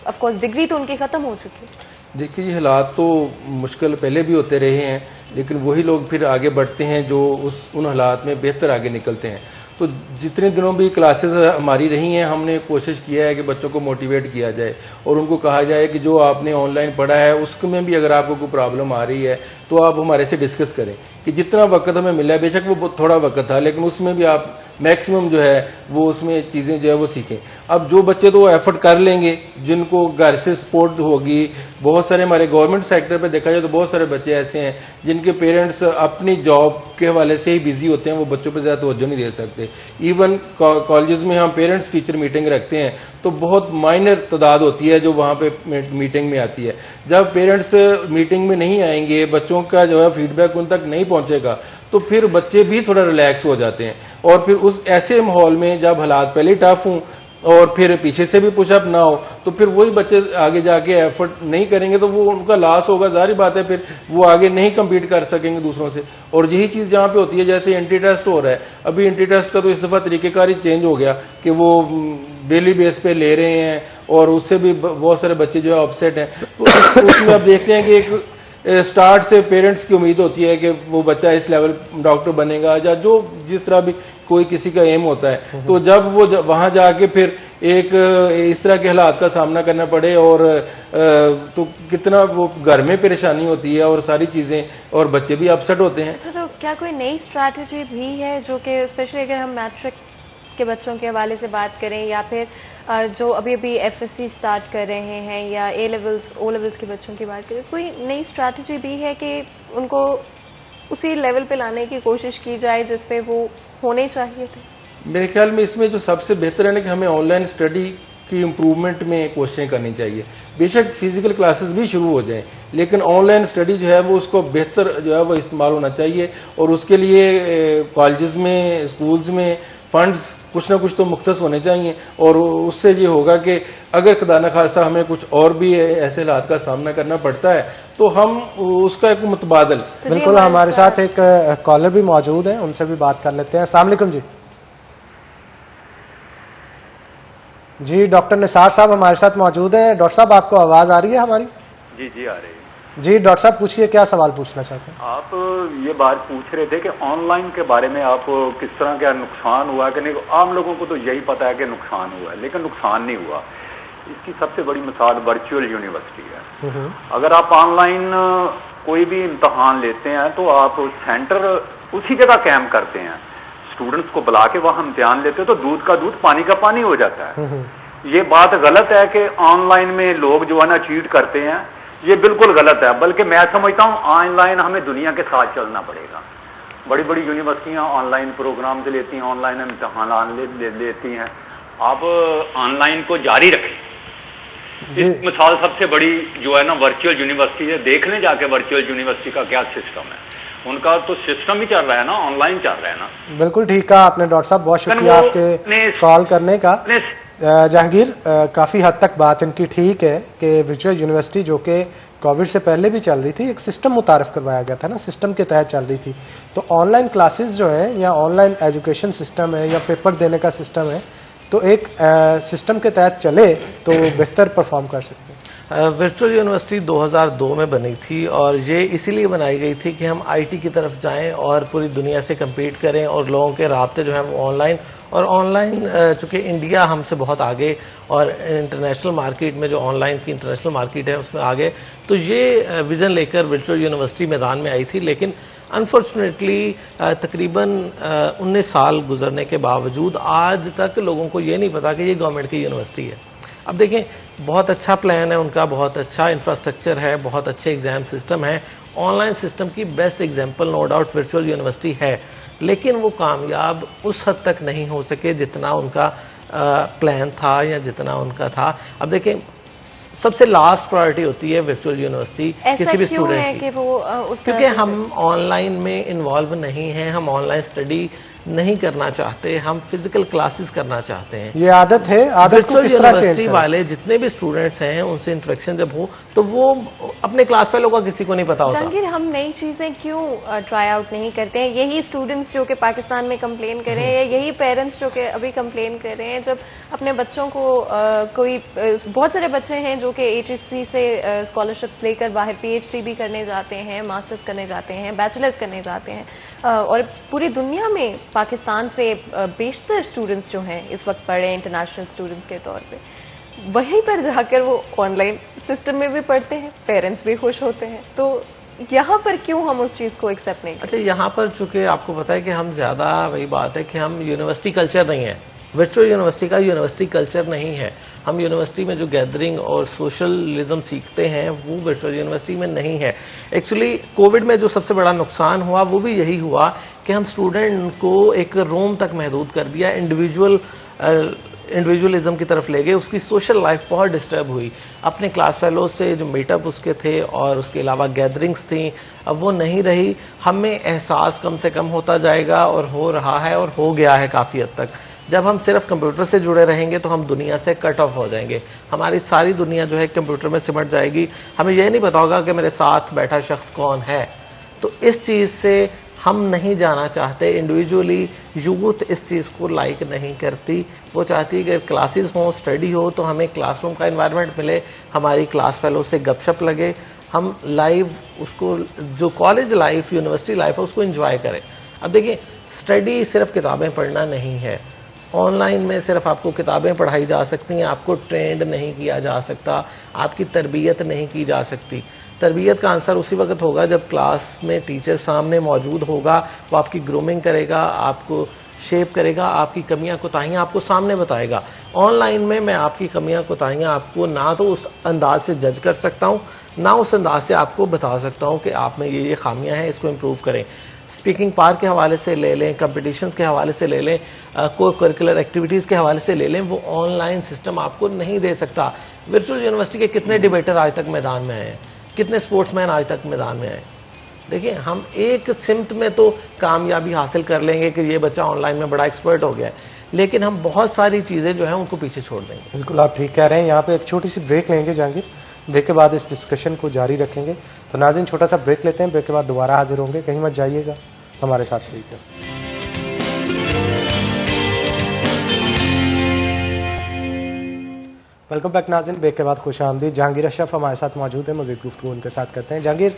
Speaker 2: ऑफ कोर्स डिग्री तो उनकी ख़त्म हो चुकी है।
Speaker 5: देखिए, ये हालात तो मुश्किल पहले भी होते रहे हैं, लेकिन वही लोग फिर आगे बढ़ते हैं जो उन हालात में बेहतर आगे निकलते हैं। तो जितने दिनों भी क्लासेस हमारी रही हैं, हमने कोशिश किया है कि बच्चों को मोटिवेट किया जाए और उनको कहा जाए कि जो आपने ऑनलाइन पढ़ा है उसमें भी अगर आपको कोई प्रॉब्लम आ रही है तो आप हमारे से डिस्कस करें कि जितना वक्त हमें मिला है, बेशक वो थोड़ा वक्त था, लेकिन उसमें भी आप मैक्सिमम जो है वो उसमें चीज़ें जो है वो सीखें। अब जो बच्चे तो एफर्ट कर लेंगे, जिनको घर से सपोर्ट होगी, बहुत सारे हमारे गवर्नमेंट सेक्टर पे देखा जाए तो बहुत सारे बच्चे ऐसे हैं जिनके पेरेंट्स अपनी जॉब के हवाले से ही बिजी होते हैं, वो बच्चों पे ज़्यादा तवज्जो नहीं दे सकते। इवन कॉलेजेस में हम पेरेंट्स टीचर मीटिंग रखते हैं तो बहुत माइनर तादाद होती है जो वहाँ पे मीटिंग में आती है। जब पेरेंट्स मीटिंग में नहीं आएंगे, बच्चों का जो है फीडबैक उन तक नहीं पहुँचेगा, तो फिर बच्चे भी थोड़ा रिलैक्स हो जाते हैं। और फिर उस ऐसे माहौल में जब हालात पहले टफ हों और फिर पीछे से भी पुशअप ना हो, तो फिर वही बच्चे आगे जाके एफर्ट नहीं करेंगे तो वो उनका लॉस होगा, जाहिर बात है, फिर वो आगे नहीं compete कर सकेंगे दूसरों से। और यही चीज़ जहाँ पे होती है, जैसे एंटी टेस्ट हो रहा है, अभी एंटी टेस्ट का तो इस दफ़ा तरीक़ेकार ही चेंज हो गया कि वो डेली बेस पे ले रहे हैं और उससे भी बहुत सारे बच्चे जो है अपसेट हैं। तो उसमें आप देखते हैं कि एक स्टार्ट से पेरेंट्स की उम्मीद होती है कि वो बच्चा इस लेवल डॉक्टर बनेगा या जो जिस तरह भी कोई किसी का एम होता है, तो जब वो वहां जाके फिर एक इस तरह के हालात का सामना करना पड़े और तो कितना वो घर में परेशानी होती है और सारी चीजें, और बच्चे भी अपसेट होते हैं।
Speaker 2: तो क्या कोई नई स्ट्रैटेजी भी है जो कि स्पेशली अगर हम मैट्रिक के बच्चों के हवाले से बात करें या फिर जो अभी अभी एफएससी स्टार्ट कर रहे हैं या ए लेवल्स ओ लेवल्स के बच्चों की बात करें, कोई नई स्ट्रैटेजी भी है कि उनको उसी लेवल पे लाने की कोशिश की जाए जिस पे वो होने चाहिए थे?
Speaker 5: मेरे ख्याल में इसमें जो सबसे बेहतर है ना कि हमें ऑनलाइन स्टडी की इम्प्रूवमेंट में कोशिशें करनी चाहिए। बेशक फिजिकल क्लासेस भी शुरू हो जाएं, लेकिन ऑनलाइन स्टडी जो है वो उसको बेहतर जो है वो इस्तेमाल होना चाहिए। और उसके लिए कॉलेजेस में, स्कूल्स में फंड्स कुछ ना कुछ तो मुख्तस होने चाहिए। और उससे ये होगा कि अगर खुदा न खास्ता हमें कुछ और भी ऐसे हालात का सामना करना पड़ता है तो हम उसका एक मुतबादल।
Speaker 2: तो
Speaker 1: बिल्कुल, हमारे साथ एक कॉलर भी मौजूद है, उनसे भी बात कर लेते हैं। अस्सलाम वालेकुम जी। जी, डॉक्टर निसार साहब हमारे साथ मौजूद हैं। डॉक्टर साहब, आपको आवाज आ रही है हमारी?
Speaker 8: जी जी आ रही है।
Speaker 1: जी डॉक्टर साहब, पूछिए, क्या सवाल पूछना चाहते हैं?
Speaker 8: आप ये बात पूछ रहे थे कि ऑनलाइन के बारे में आप किस तरह का नुकसान हुआ कि नहीं। आम लोगों को तो यही पता है कि नुकसान हुआ है, लेकिन नुकसान नहीं हुआ। इसकी सबसे बड़ी मिसाल वर्चुअल यूनिवर्सिटी है। अगर आप ऑनलाइन कोई भी इम्तहान लेते हैं तो आप सेंटर उसी जगह कैंप करते हैं, स्टूडेंट्स को बुला के वहां इम्तिहान लेते हो तो दूध का दूध पानी का पानी हो जाता है। ये बात गलत है कि ऑनलाइन में लोग जो है ना चीट करते हैं, ये बिल्कुल गलत है। बल्कि मैं समझता हूं ऑनलाइन हमें दुनिया के साथ चलना पड़ेगा। बड़ी बड़ी यूनिवर्सिटियां ऑनलाइन प्रोग्राम से लेती हैं, ऑनलाइन इम्तहान लेती हैं। आप ऑनलाइन को जारी रखें। इस मिसाल सबसे बड़ी जो है ना वर्चुअल यूनिवर्सिटी है। देख लें जाके वर्चुअल यूनिवर्सिटी का क्या सिस्टम है। उनका तो सिस्टम ही चल रहा है ना, ऑनलाइन चल रहा है ना।
Speaker 1: बिल्कुल ठीक कहा आपने डॉक्टर साहब, बहुत शुक्रिया आपके कॉल करने का। जहांगीर, काफ़ी हद तक बात इनकी ठीक है कि वर्चुअल यूनिवर्सिटी जो कि कोविड से पहले भी चल रही थी, एक सिस्टम मुतारफ करवाया गया था ना, सिस्टम के तहत चल रही थी। तो ऑनलाइन क्लासेस जो हैं या ऑनलाइन एजुकेशन सिस्टम है या पेपर देने का सिस्टम है, तो एक सिस्टम के तहत चले तो बेहतर परफॉर्म कर सकते हैं।
Speaker 6: वर्चुअल यूनिवर्सिटी 2002 में बनी थी और ये इसीलिए बनाई गई थी कि हम आईटी की तरफ जाएं और पूरी दुनिया से compete करें और लोगों के राब्ते जो हैं वो ऑनलाइन चूँकि इंडिया हमसे बहुत आगे और इंटरनेशनल मार्केट में जो ऑनलाइन की इंटरनेशनल मार्केट है उसमें आगे, तो ये विज़न लेकर वर्चुअल यूनिवर्सिटी मैदान में आई थी। लेकिन अनफॉर्चुनेटली तकरीबन 19 साल गुजरने के बावजूद आज तक लोगों को ये नहीं पता कि ये गवर्नमेंट की यूनिवर्सिटी है। अब देखें, बहुत अच्छा प्लान है उनका, बहुत अच्छा इंफ्रास्ट्रक्चर है, बहुत अच्छे एग्जाम सिस्टम है, ऑनलाइन सिस्टम की best example no doubt virtual university है, लेकिन वो कामयाब उस हद तक नहीं हो सके जितना उनका प्लान था या जितना उनका था। अब देखें, सबसे लास्ट प्रायोरिटी होती है वर्चुअल यूनिवर्सिटी किसी भी स्टूडेंट की, क्योंकि हम ऑनलाइन में इन्वॉल्व नहीं हैं, हम ऑनलाइन स्टडी नहीं करना चाहते, हम फिजिकल क्लासेस करना चाहते हैं।
Speaker 1: ये आदत है, आदत को किस तरह
Speaker 6: यूनिवर्सिटी वाले जितने भी स्टूडेंट्स हैं उनसे इंटरेक्शन जब हो तो वो अपने क्लास फेलो का किसी को नहीं पता होता।
Speaker 2: जहांगीर, हम नई चीजें क्यों ट्राई आउट नहीं करते हैं? यही स्टूडेंट्स जो कि पाकिस्तान में कंप्लेन कर रहे हैं या यही पेरेंट्स जो कि अभी कंप्लेन कर रहे हैं, जब अपने बच्चों को कोई बहुत सारे बच्चे हैं जो कि HEC से स्कॉलरशिप्स लेकर बाहर PhD भी करने जाते हैं, मास्टर्स करने जाते हैं, बैचलर्स करने जाते हैं, और पूरी दुनिया में पाकिस्तान से बेशतर स्टूडेंट्स जो हैं इस वक्त पढ़ रहे हैं इंटरनेशनल स्टूडेंट्स के तौर पे, वहीं पर जाकर वो ऑनलाइन सिस्टम में भी पढ़ते हैं, पेरेंट्स भी खुश होते हैं। तो यहाँ पर क्यों हम उस चीज़ को एक्सेप्ट नहीं करते?
Speaker 6: अच्छा, यहाँ पर चूंकि आपको पता है कि हम ज़्यादा, वही बात है कि हम यूनिवर्सिटी कल्चर नहीं है, वर्चुअल यूनिवर्सिटी का यूनिवर्सिटी कल्चर नहीं है। हम यूनिवर्सिटी में जो गैदरिंग और सोशलिज्म सीखते हैं वो वर्चुअल यूनिवर्सिटी में नहीं है। एक्चुअली कोविड में जो सबसे बड़ा नुकसान हुआ वो भी यही हुआ कि हम स्टूडेंट को एक रूम तक महदूद कर दिया, इंडिविजुअलिज्म की तरफ ले गए, उसकी सोशल लाइफ बहुत डिस्टर्ब हुई। अपने क्लास फेलो से जो मीटअप उसके थे और उसके अलावा गैदरिंग्स थी, अब वो नहीं रही। हमें एहसास कम से कम होता जाएगा और हो रहा है और हो गया है काफ़ी हद तक। जब हम सिर्फ कंप्यूटर से जुड़े रहेंगे तो हम दुनिया से कट ऑफ हो जाएंगे, हमारी सारी दुनिया जो है कंप्यूटर में सिमट जाएगी। हमें यह नहीं पता होगा कि मेरे साथ बैठा शख्स कौन है। तो इस चीज़ से हम नहीं जाना चाहते। इंडिविजुअली यूथ इस चीज़ को लाइक नहीं करती, वो चाहती है कि क्लासेस हों, स्टडी हो तो हमें क्लासरूम का एनवायरनमेंट मिले, हमारी क्लास फेलो से गपशप लगे, हम लाइव उसको जो कॉलेज लाइफ यूनिवर्सिटी लाइफ है उसको एंजॉय करें। अब देखिए, स्टडी सिर्फ किताबें पढ़ना नहीं है। ऑनलाइन में सिर्फ आपको किताबें पढ़ाई जा सकती हैं, आपको ट्रेंड नहीं किया जा सकता, आपकी तरबियत नहीं की जा सकती। तरबियत का आंसर उसी वक्त होगा जब क्लास में टीचर सामने मौजूद होगा, वो आपकी ग्रूमिंग करेगा, आपको शेप करेगा, आपकी कमियां कोताहियां आपको सामने बताएगा। ऑनलाइन में मैं आपकी कमियां कोताहियां आपको ना तो उस अंदाज से जज कर सकता हूं, ना उस अंदाज से आपको बता सकता हूं कि आप में ये खामियां हैं, इसको इम्प्रूव करें। स्पीकिंग पार्क के हवाले से ले लें, कंपटीशंस के हवाले से ले लें, को करिकुलर एक्टिविटीज़ के हवाले से ले लें, वो ऑनलाइन सिस्टम आपको नहीं दे सकता। वर्चुअल यूनिवर्सिटी के कितने डिबेटर आज तक मैदान में आए हैं, कितने स्पोर्ट्समैन आज तक मैदान में आए। देखिए, हम एक सिमत में तो कामयाबी हासिल कर लेंगे कि ये बच्चा ऑनलाइन में बड़ा एक्सपर्ट हो गया है, लेकिन हम बहुत सारी चीज़ें जो हैं उनको पीछे छोड़ देंगे।
Speaker 1: बिल्कुल आप ठीक कह रहे हैं। यहाँ पे एक छोटी सी ब्रेक लेंगे जहांगीर, ब्रेक के बाद इस डिस्कशन को जारी रखेंगे। तो नाज़रीन, छोटा सा ब्रेक लेते हैं, ब्रेक के बाद दोबारा हाजिर होंगे, कहीं मत जाइएगा, हमारे साथ रहिएगा। वेलकम बैक नाज़रीन, ब्रेक के बाद खुश आमदीद। जहांगीर अशरफ हमारे साथ मौजूद है, मज़ीद गुफ्तगू उनके साथ करते हैं। जहांगीर,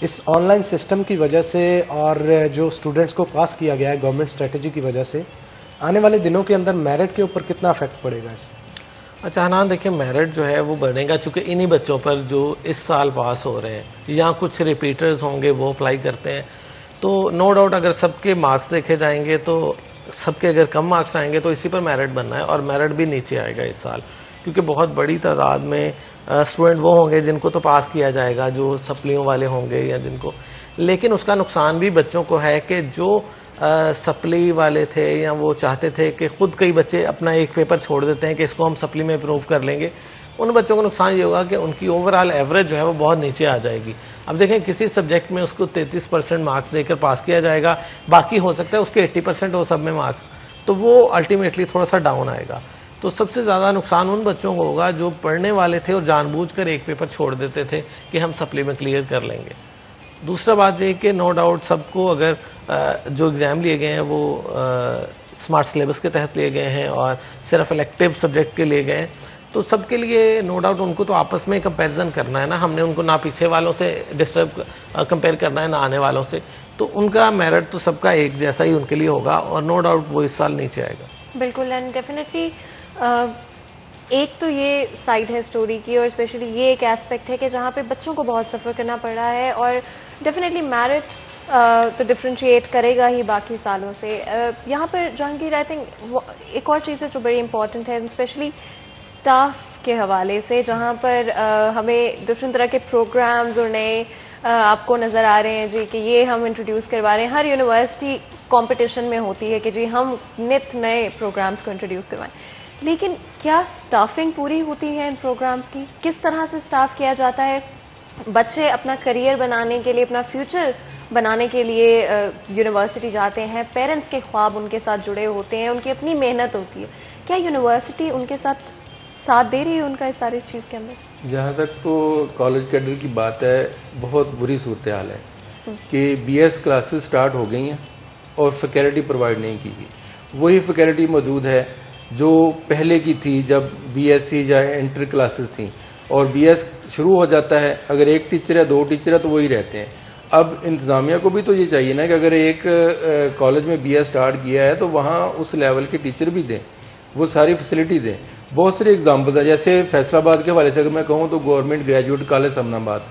Speaker 1: इस ऑनलाइन सिस्टम की वजह से और जो स्टूडेंट्स को पास किया गया है गवर्नमेंट स्ट्रेटजी की वजह से, आने वाले दिनों के अंदर मेरिट के ऊपर कितना इफेक्ट पड़ेगा इसमें?
Speaker 6: अच्छा हनान, देखिए, मेरिट जो है वो बढ़ेगा चूंकि इन्हीं बच्चों पर जो इस साल पास हो रहे हैं या कुछ रिपीटर्स होंगे वो अप्लाई करते हैं। तो नो डाउट अगर सबके मार्क्स देखे जाएंगे तो सबके अगर कम मार्क्स आएंगे तो इसी पर मेरिट बनना है, और मेरिट भी नीचे आएगा इस साल, क्योंकि बहुत बड़ी तादाद में स्टूडेंट वो होंगे जिनको तो पास किया जाएगा, जो सप्लियों वाले होंगे या जिनको। लेकिन उसका नुकसान भी बच्चों को है कि जो सप्ली वाले थे या वो चाहते थे कि खुद कई बच्चे अपना एक पेपर छोड़ देते हैं कि इसको हम सप्ली में इम्प्रूव कर लेंगे, उन बच्चों को नुकसान ये होगा कि उनकी ओवरऑल एवरेज जो है वो बहुत नीचे आ जाएगी। अब देखें, किसी सब्जेक्ट में उसको 33% मार्क्स देकर पास किया जाएगा, बाकी हो सकता है उसके 80% हो सब में मार्क्स, तो वो अल्टीमेटली थोड़ा सा डाउन आएगा। तो सबसे ज़्यादा नुकसान उन बच्चों को होगा जो पढ़ने वाले थे और जानबूझकर एक पेपर छोड़ देते थे कि हम सप्ली में क्लियर कर लेंगे। दूसरा बात यह कि नो डाउट सबको अगर जो एग्ज़ाम लिए गए हैं वो स्मार्ट सिलेबस के तहत लिए गए हैं और सिर्फ इलेक्टिव सब्जेक्ट के लिए गए हैं, तो सबके लिए नो डाउट उनको तो आपस में कंपैरिजन करना है ना, हमने उनको ना पीछे वालों से डिस्टर्ब कंपेयर करना है ना आने वालों से, तो उनका मेरिट तो सबका एक जैसा ही उनके लिए होगा और नो डाउट वो इस साल नीचे आएगा।
Speaker 2: बिल्कुल, एंड डेफिनेटली एक तो ये साइड है स्टोरी की, और स्पेशली ये एक एस्पेक्ट है कि जहाँ पे बच्चों को बहुत सफ़र करना पड़ रहा है, और डेफिनेटली मेरिट तो डिफ्रेंशिएट करेगा ही बाकी सालों से। यहाँ पर जहांगीर, आई थिंक एक और चीज़ है जो बड़ी इंपॉर्टेंट है, स्पेशली स्टाफ के हवाले से, जहाँ पर हमें डिफरेंट तरह के प्रोग्राम्स और नए आपको नज़र आ रहे हैं जी कि ये हम इंट्रोड्यूस करवा रहे हैं। हर यूनिवर्सिटी कंपटीशन में होती है कि जी हम नित नए प्रोग्राम्स को इंट्रोड्यूस करवाएं, लेकिन क्या स्टाफिंग पूरी होती है इन प्रोग्राम्स की? किस तरह से स्टाफ किया जाता है? बच्चे अपना करियर बनाने के लिए, अपना फ्यूचर बनाने के लिए यूनिवर्सिटी जाते हैं, पेरेंट्स के ख्वाब उनके साथ जुड़े होते हैं, उनकी अपनी मेहनत होती है, क्या यूनिवर्सिटी उनके साथ दे रही है उनका इस सारी चीज़ के अंदर?
Speaker 5: जहाँ तक तो कॉलेज कैडर की बात है, बहुत बुरी सूरत हाल है कि BS क्लासेस स्टार्ट हो गई हैं और फैकल्टी प्रोवाइड नहीं की गई। वही फैकल्टी मौजूद है जो पहले की थी जब BSc या इंटर क्लासेस थी, और BS शुरू हो जाता है, अगर एक टीचर है, दो टीचर है, तो वही रहते हैं। अब इंतज़ामिया को भी तो ये चाहिए ना कि अगर एक कॉलेज में BS स्टार्ट किया है तो वहाँ उस लेवल के टीचर भी दें, वो सारी फैसिलिटी दें। बहुत सारे एग्जाम्पल्स हैं, जैसे फैसलाबाद के हवाले से अगर मैं कहूँ तो गवर्नमेंट ग्रेजुएट कॉलेज समनाबाद,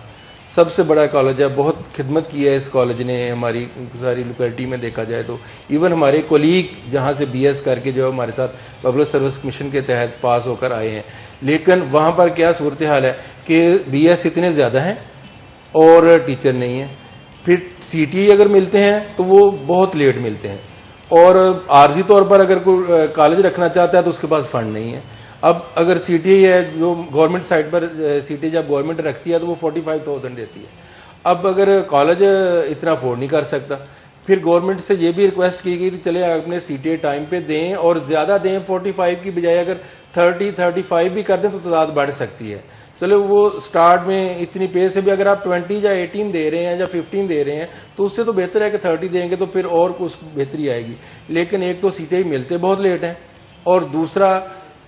Speaker 5: सबसे बड़ा कॉलेज है, बहुत खिदमत की है इस कॉलेज ने हमारी सारी लोकेलिटी में देखा जाए तो। इवन हमारे कोलीग जहाँ से BS करके जो हमारे साथ पब्लिक सर्विस कमीशन के तहत पास होकर आए हैं, लेकिन वहाँ पर क्या सूरत हाल है कि BS इतने ज़्यादा हैं और टीचर नहीं है। फिर CTE अगर मिलते हैं तो वो बहुत लेट मिलते हैं, और आर्जी तौर पर अगर कोई कॉलेज रखना चाहता है तो उसके पास फंड नहीं है। अब अगर CTE है, जो गवर्नमेंट साइड पर CTE जब गवर्नमेंट रखती है तो वो 45,000 देती है। अब अगर कॉलेज इतना अफोर्ड नहीं कर सकता, फिर गवर्नमेंट से ये भी रिक्वेस्ट की गई थी चले अपने CTE टाइम पे दें और ज़्यादा दें, 45 की बजाय अगर 30-35 भी कर दें तो तादाद बढ़ सकती है। चलो वो स्टार्ट में इतनी पे से भी अगर आप 20 या 18 दे रहे हैं या 15 दे रहे हैं तो उससे तो बेहतर है कि 30 देंगे तो फिर और कुछ बेहतरी आएगी। लेकिन एक तो CTE मिलते बहुत लेट हैं, और दूसरा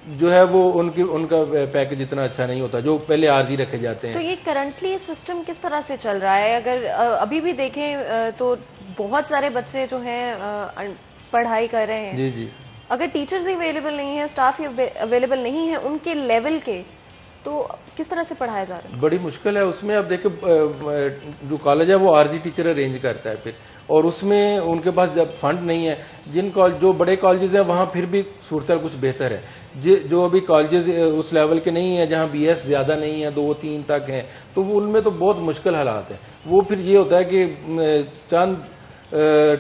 Speaker 5: जो है वो उनका पैकेज इतना अच्छा नहीं होता जो पहले आर्जी रखे जाते हैं।
Speaker 2: तो ये करंटली सिस्टम किस तरह से चल रहा है? अगर अभी भी देखें तो बहुत सारे बच्चे जो हैं पढ़ाई कर रहे हैं।
Speaker 5: जी जी।
Speaker 2: अगर टीचर्स ही अवेलेबल नहीं है, स्टाफ ही अवेलेबल नहीं है उनके लेवल के, तो किस तरह से पढ़ाया जा रहा है?
Speaker 5: बड़ी मुश्किल है उसमें। अब देखिए जो कॉलेज है वो आर्जी टीचर अरेंज करता है फिर, और उसमें उनके पास जब फंड नहीं है, जो बड़े कॉलेजेस हैं वहाँ फिर भी सूरत कुछ बेहतर है। जो अभी कॉलेजेस उस लेवल के नहीं है जहाँ BS ज़्यादा नहीं है, 2-3 तक हैं, तो उनमें तो बहुत मुश्किल हालात हैं। वो फिर ये होता है कि चंद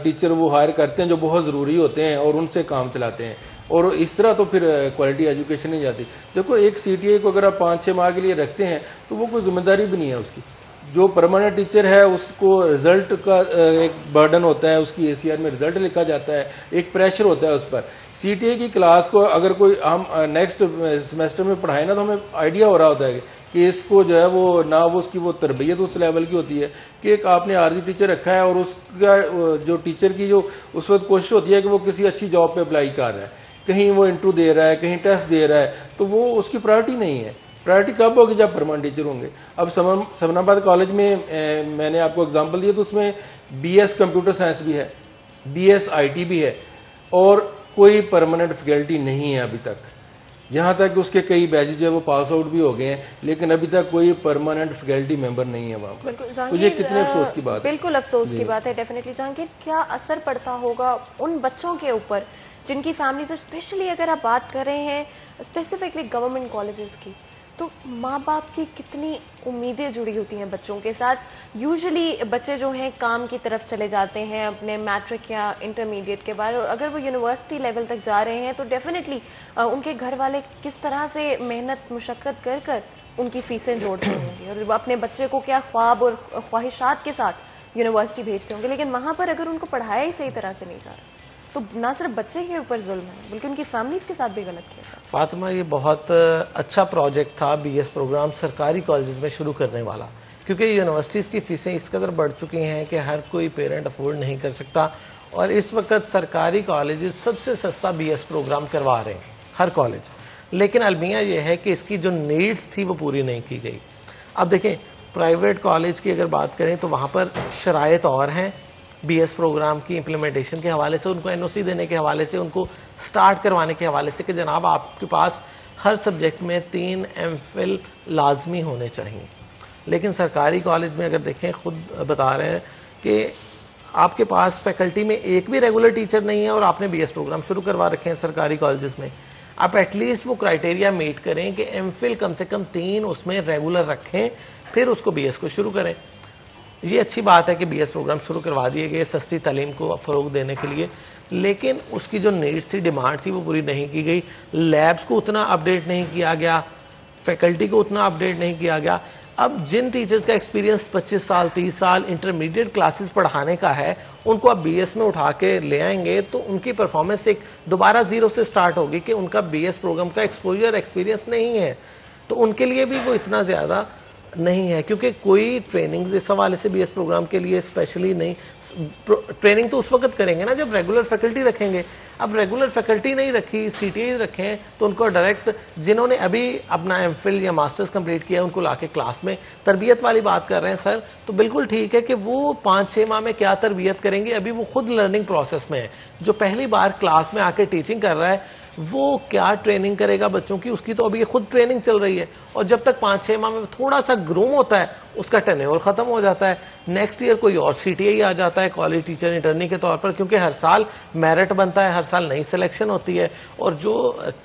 Speaker 5: टीचर वो हायर करते हैं जो बहुत ज़रूरी होते हैं और उनसे काम चलाते हैं, और इस तरह तो फिर क्वालिटी एजुकेशन नहीं जाती। देखो एक CTE को अगर आप 5-6 माह के लिए रखते हैं तो वो कोई जिम्मेदारी भी नहीं है उसकी। जो परमानेंट टीचर है उसको रिजल्ट का एक बर्डन होता है, उसकी ACR में रिजल्ट लिखा जाता है, एक प्रेशर होता है उस पर। CTE की क्लास को अगर कोई हम नेक्स्ट सेमेस्टर में पढ़ाए ना तो हमें आइडिया हो रहा होता है कि इसको जो है वो ना वो उसकी वो तरबियत उस लेवल की होती है कि एक आपने आर्जी टीचर रखा है और उसका जो टीचर की जो उस वक्त कोशिश होती है कि वो किसी अच्छी जॉब पे अप्लाई कर रहा है, कहीं वो इंटरव्यू दे रहा है, कहीं टेस्ट दे रहा है, तो वो उसकी प्रायोरिटी नहीं है। प्रायोरिटी कब होगी? जब परमानेंट टीचर होंगे। अब समनाबाद कॉलेज में मैंने आपको एग्जांपल दिया तो उसमें BS कंप्यूटर साइंस भी है, BS IT भी है, और कोई परमानेंट फैकल्टी नहीं है अभी तक। यहाँ तक कि उसके कई बैचेज जो है वो पास आउट भी हो गए हैं, लेकिन अभी तक कोई परमानेंट फैकल्टी मेंबर नहीं है वहाँ पर। तो ये कितने अफसोस की बात है।
Speaker 2: बिल्कुल अफसोस की बात है डेफिनेटली। जहांगीर, क्या असर पड़ता होगा उन बच्चों के ऊपर जिनकी फैमिलीज, स्पेशली अगर आप बात कर रहे हैं स्पेसिफिकली गवर्नमेंट कॉलेजेस की, तो माँ बाप की कितनी उम्मीदें जुड़ी होती हैं बच्चों के साथ। यूजुअली बच्चे जो हैं काम की तरफ चले जाते हैं अपने मैट्रिक या इंटरमीडिएट के बाद, और अगर वो यूनिवर्सिटी लेवल तक जा रहे हैं तो डेफिनेटली उनके घर वाले किस तरह से मेहनत मुशक्कत कर कर उनकी फीसें जोड़ते होंगे और अपने बच्चे को क्या ख्वाब और ख्वाहिशात के साथ यूनिवर्सिटी भेजते होंगे। लेकिन वहाँ पर अगर उनको पढ़ाया ही सही तरह से नहीं जा रहा तो ना सिर्फ बच्चे के ऊपर जुल्म है बल्कि उनकी फैमिलीज के साथ भी गलत किया।
Speaker 6: फातिमा, ये बहुत अच्छा प्रोजेक्ट था BS प्रोग्राम सरकारी कॉलेजेस में शुरू करने वाला, क्योंकि यूनिवर्सिटीज़ की फीसें इस कदर बढ़ चुकी हैं कि हर कोई पेरेंट अफोर्ड नहीं कर सकता, और इस वक्त सरकारी कॉलेजेस सबसे सस्ता BS प्रोग्राम करवा रहे हैं हर कॉलेज। लेकिन अलमिया यह है कि इसकी जो नीड्स थी वो पूरी नहीं की गई। अब देखें, प्राइवेट कॉलेज की अगर बात करें तो वहाँ पर शराइत और हैं BS प्रोग्राम की इम्प्लीमेंटेशन के हवाले से, उनको NOC देने के हवाले से, उनको स्टार्ट करवाने के हवाले से कि जनाब आपके पास हर सब्जेक्ट में 3 MPhil लाजमी होने चाहिए। लेकिन सरकारी कॉलेज में अगर देखें, खुद बता रहे हैं कि आपके पास फैकल्टी में एक भी रेगुलर टीचर नहीं है और आपने BS प्रोग्राम शुरू करवा रखे हैं सरकारी कॉलेजेस में। आप एटलीस्ट वो क्राइटेरिया मीट करें कि MPhil कम से कम 3 उसमें रेगुलर रखें, फिर उसको BS को शुरू करें। ये अच्छी बात है कि BS प्रोग्राम शुरू करवा दिए गए सस्ती तालीम को फ़रोग देने के लिए, लेकिन उसकी जो नीड्स थी, डिमांड थी, वो पूरी नहीं की गई। लैब्स को उतना अपडेट नहीं किया गया, फैकल्टी को उतना अपडेट नहीं किया गया। अब जिन टीचर्स का एक्सपीरियंस 25 साल 30 साल इंटरमीडिएट क्लासेस पढ़ाने का है, उनको आप BS में उठा के ले आएंगे तो उनकी परफॉर्मेंस एक दोबारा जीरो से स्टार्ट होगी कि उनका BS प्रोग्राम का एक्सपोजर एक्सपीरियंस नहीं है। तो उनके लिए भी वो इतना ज़्यादा नहीं है, क्योंकि कोई ट्रेनिंग इस हवाले से BS प्रोग्राम के लिए स्पेशली नहीं। ट्रेनिंग तो उस वक्त करेंगे ना जब रेगुलर फैकल्टी रखेंगे। अब रेगुलर फैकल्टी नहीं रखी, CTE रखें, तो उनको डायरेक्ट जिन्होंने अभी अपना MPhil या मास्टर्स कंप्लीट किया उनको लाके क्लास में तरबियत वाली बात कर रहे हैं सर, तो बिल्कुल ठीक है कि वो 5-6 माह में क्या तरबियत करेंगे, अभी वो खुद लर्निंग प्रोसेस में है। जो पहली बार क्लास में आके टीचिंग कर रहा है वो क्या ट्रेनिंग करेगा बच्चों की, उसकी तो अभी खुद ट्रेनिंग चल रही है। और जब तक 5-6 माह में थोड़ा सा ग्रूम होता है, उसका टेन्योर खत्म हो जाता है। नेक्स्ट ईयर कोई और CTI आ जाता है कॉलेज टीचर इंटर्नी के तौर पर, क्योंकि हर साल मेरिट बनता है, हर साल नई सिलेक्शन होती है, और जो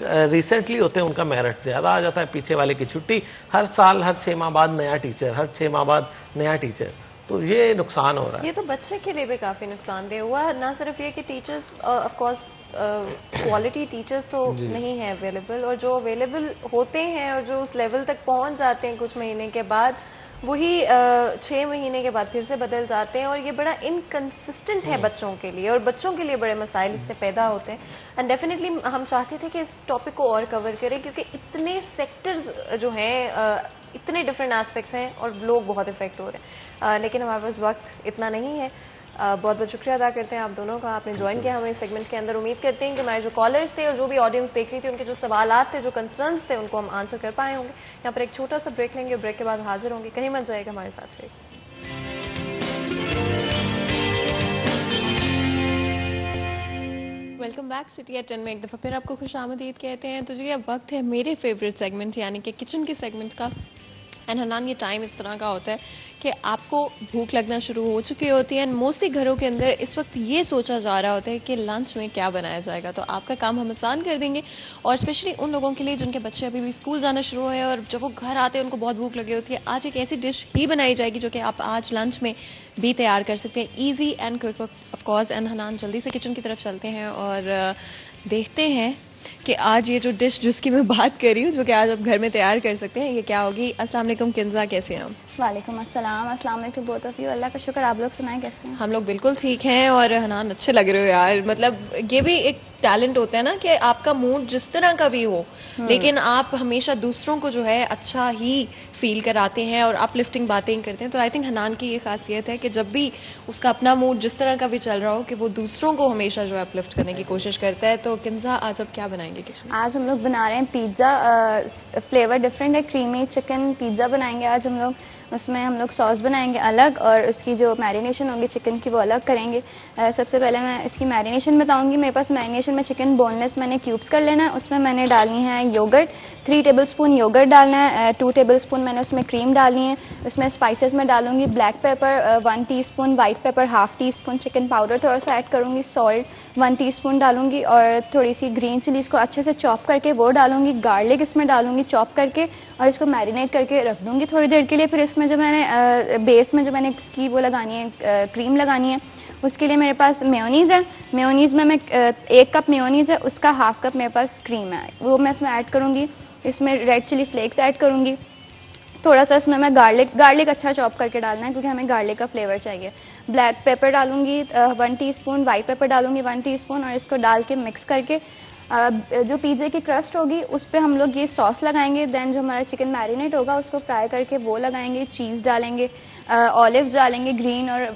Speaker 6: रिसेंटली होते हैं उनका मेरिट ज्यादा आ जाता है। पीछे वाले की छुट्टी, हर साल हर 6 माह बाद नया टीचर, हर 6 माह बाद नया टीचर, तो ये नुकसान हो रहा है।
Speaker 2: ये तो बच्चे के लिए भी काफी नुकसानदेह हुआ। ना सिर्फ ये कि teachers of course quality teachers तो नहीं है अवेलेबल, और जो अवेलेबल होते हैं और जो उस लेवल तक पहुंच जाते हैं कुछ महीने के बाद, वही 6 महीने के बाद फिर से बदल जाते हैं, और ये बड़ा इनकंसिस्टेंट है बच्चों के लिए, और बच्चों के लिए बड़े मसाइल इससे पैदा होते हैं। एंड डेफिनेटली हम चाहते थे कि इस टॉपिक को और कवर करें, क्योंकि इतने सेक्टर्स जो हैं, इतने डिफरेंट एस्पेक्ट्स हैं और लोग बहुत इफेक्ट हो रहे हैं, लेकिन हमारे पास वक्त इतना नहीं है। बहुत बहुत शुक्रिया अदा करते हैं आप दोनों का, आपने ज्वाइन किया हमें इस सेगमेंट के अंदर। उम्मीद करते हैं कि हमारे जो कॉलर्स थे और जो भी ऑडियंस देख रही थी, उनके जो सवालात थे, जो कंसर्न्स थे, उनको हम आंसर कर पाए होंगे। यहाँ पर एक छोटा सा ब्रेक लेंगे, ब्रेक के बाद हाजिर होंगे। कहीं मत जाएगा, हमारे साथ रहिए। वेलकम बैक सिटी एट 10 में एक दफ़ा फिर आपको खुश आमदीद कहते हैं। तो जी अब वक्त है मेरे फेवरेट सेगमेंट यानी कि किचन के सेगमेंट का। एंड हनान, ये टाइम इस तरह का होता है कि आपको भूख लगना शुरू हो चुकी होती है, एंड मोस्टली घरों के अंदर इस वक्त ये सोचा जा रहा होता है कि लंच में क्या बनाया जाएगा। तो आपका काम हम आसान कर देंगे, और स्पेशली उन लोगों के लिए जिनके बच्चे अभी भी स्कूल जाना शुरू है और जब वो घर आते हैं उनको बहुत भूख लगी होती है। आज एक ऐसी डिश ही बनाई जाएगी जो कि आप आज लंच में भी तैयार कर सकते हैं, easy and quick of course. And Hanan, जल्दी से किचन की तरफ चलते हैं और देखते हैं कि आज ये जो डिश जिसकी मैं बात कर रही हूँ, जो कि आज आप घर में तैयार कर सकते हैं, ये क्या होगी। अस्सलाम वालेकुम किंजा, कैसे हैं आप?
Speaker 9: वालेकुम अस्सलाम। अस्सलाम वालेकुम बोथ ऑफ यू। अल्लाह का शुक्र, आप लोग सुनाएं कैसे हैं?
Speaker 2: हम लोग बिल्कुल ठीक हैं। और हनान, अच्छे लग रहे हो यार। मतलब ये भी एक टैलेंट होता है ना कि आपका मूड जिस तरह का भी हो, लेकिन आप हमेशा दूसरों को जो है अच्छा ही फील कराते हैं और अपलिफ्टिंग बातें करते हैं। तो आई थिंक हनान की ये खासियत है कि जब भी उसका अपना मूड जिस तरह का भी चल रहा हो, कि वो दूसरों को हमेशा जो है अपलिफ्ट करने की कोशिश करता है। तो किंजा, आज आप क्या बनाएंगे किचन में?
Speaker 9: आज हम लोग बना रहे हैं पिज्ज़ा। फ्लेवर डिफरेंट है, क्रीमी चिकन पिज्ज़ा बनाएंगे आज हम लोग। उसमें हम लोग सॉस बनाएंगे अलग, और उसकी जो मैरिनेशन होगी चिकन की वो अलग करेंगे। सबसे पहले मैं इसकी मैरिनेशन बताऊंगी। मेरे पास मैरिनेशन में चिकन बोनलेस मैंने क्यूब्स कर लेना है। उसमें मैंने डालनी है योगर्ट, 3 टेबलस्पून योगर्ट डालना है। 2 टेबलस्पून मैंने उसमें क्रीम डालनी है। उसमें स्पाइसेस में डालूंगी black pepper 1 teaspoon, white paper 1/2 teaspoon, chicken powder थोड़ा सा ऐड करूंगी, सॉल्ट 1 टीस्पून डालूंगी, और थोड़ी सी ग्रीन चिलीज को अच्छे से चॉप करके वो डालूंगी। गार्लिक इसमें डालूंगी चॉप करके, और इसको मैरिनेट करके रख दूंगी थोड़ी देर के लिए। फिर इसमें जो मैंने बेस में जो मैंने इसकी वो लगानी है, क्रीम लगानी है, उसके लिए मेरे पास मेयोनीज़ है। मेयोनीज़ में मैं 1 कप मेयोनीज़ है, उसका 1/2 कप मेरे पास क्रीम है, वो मैं इसमें ऐड करूंगी। इसमें रेड चिली फ्लेक्स ऐड करूंगी। थोड़ा सा इसमें मैं गार्लिक अच्छा चॉप करके डालना है, क्योंकि हमें गार्लिक का फ्लेवर चाहिए। ब्लैक पेपर डालूंगी 1 टीस्पून, वाइट पेपर डालूंगी 1 टीस्पून, और इसको डाल के मिक्स करके जो पिज़्ज़े की क्रस्ट होगी उस पर हम लोग ये सॉस लगाएंगे। देन जो हमारा चिकन मैरिनेट होगा उसको फ्राई करके वो लगाएंगे। चीज़ डालेंगे, ऑलिव्स डालेंगे, ग्रीन और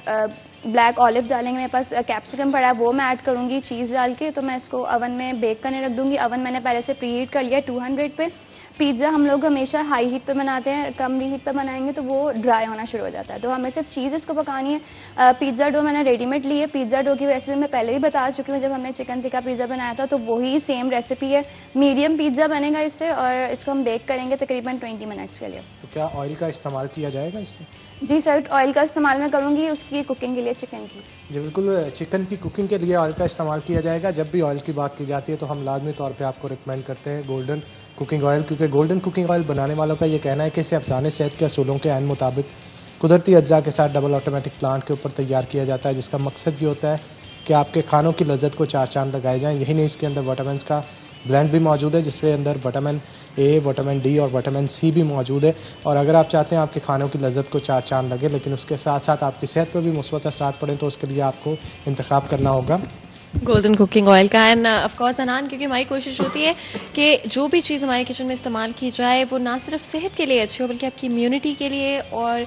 Speaker 9: ब्लैक ऑलिव डालेंगे। मेरे पास कैप्सिकम पड़ा है, वो मैं ऐड करूंगी चीज़ डाल के। तो मैं इसको ओवन में बेक करने रख दूंगी। ओवन मैंने पहले से प्री हीट कर लिया 200 पे। पिज़्ज़ा हम लोग हमेशा हाई हीट पे बनाते हैं, कम हीट पे बनाएंगे तो वो ड्राई होना शुरू हो जाता है। तो हमें सिर्फ चीज़ इसको पकानी है। पिज़्ज़ा डो मैंने रेडीमेड ली है। पिज़्ज़ा डो की रेसिपी मैं पहले ही बता चुकी हूँ जब हमने चिकन टिक्का पिज़्ज़ा बनाया था, तो वही सेम रेसिपी है। मीडियम पिज़्ज़ा बनेगा इससे, और इसको हम बेक करेंगे तकरीबन 20 मिनट्स के लिए।
Speaker 1: तो क्या ऑयल का इस्तेमाल किया जाएगा इसमें?
Speaker 9: जी सर, ऑयल का इस्तेमाल मैं करूँगी उसकी कुकिंग के लिए, चिकन की।
Speaker 1: जी बिल्कुल, चिकन की कुकिंग के लिए ऑयल का इस्तेमाल किया जाएगा। जब भी ऑयल की बात की जाती है तो हम लाजमी तौर पे आपको रिकमेंड करते हैं गोल्डन कुकिंग ऑयल, क्योंकि गोल्डन कुकिंग ऑयल बनाने वालों का ये कहना है कि इसे अफसाने सेहत के असूलों के ऐन मुताबिक कुदरती अज्जा के साथ डबल ऑटोमेटिक प्लांट के ऊपर तैयार किया जाता है, जिसका मकसद ये होता है कि आपके खानों की लज्जत को 4 चांद लगाए जाएँ। यही नहीं, इसके अंदर विटामिन का ब्लेंड भी मौजूद है, जिसके अंदर विटामिन ए, विटामिन डी और विटामिन सी भी मौजूद है। और अगर आप चाहते हैं आपके खानों की लज्जत को 4 चांद लगे, लेकिन उसके साथ साथ आपकी सेहत पर भी मुस्बत असरात पड़े, तो उसके लिए आपको इंतखाब करना होगा
Speaker 2: गोल्डन कुकिंग ऑयल का। एंड ऑफ कोर्स अनान, क्योंकि हमारी कोशिश होती है कि जो भी चीज़ हमारे किचन में इस्तेमाल की जाए वो ना सिर्फ सेहत के लिए अच्छी हो, बल्कि आपकी इम्यूनिटी के लिए और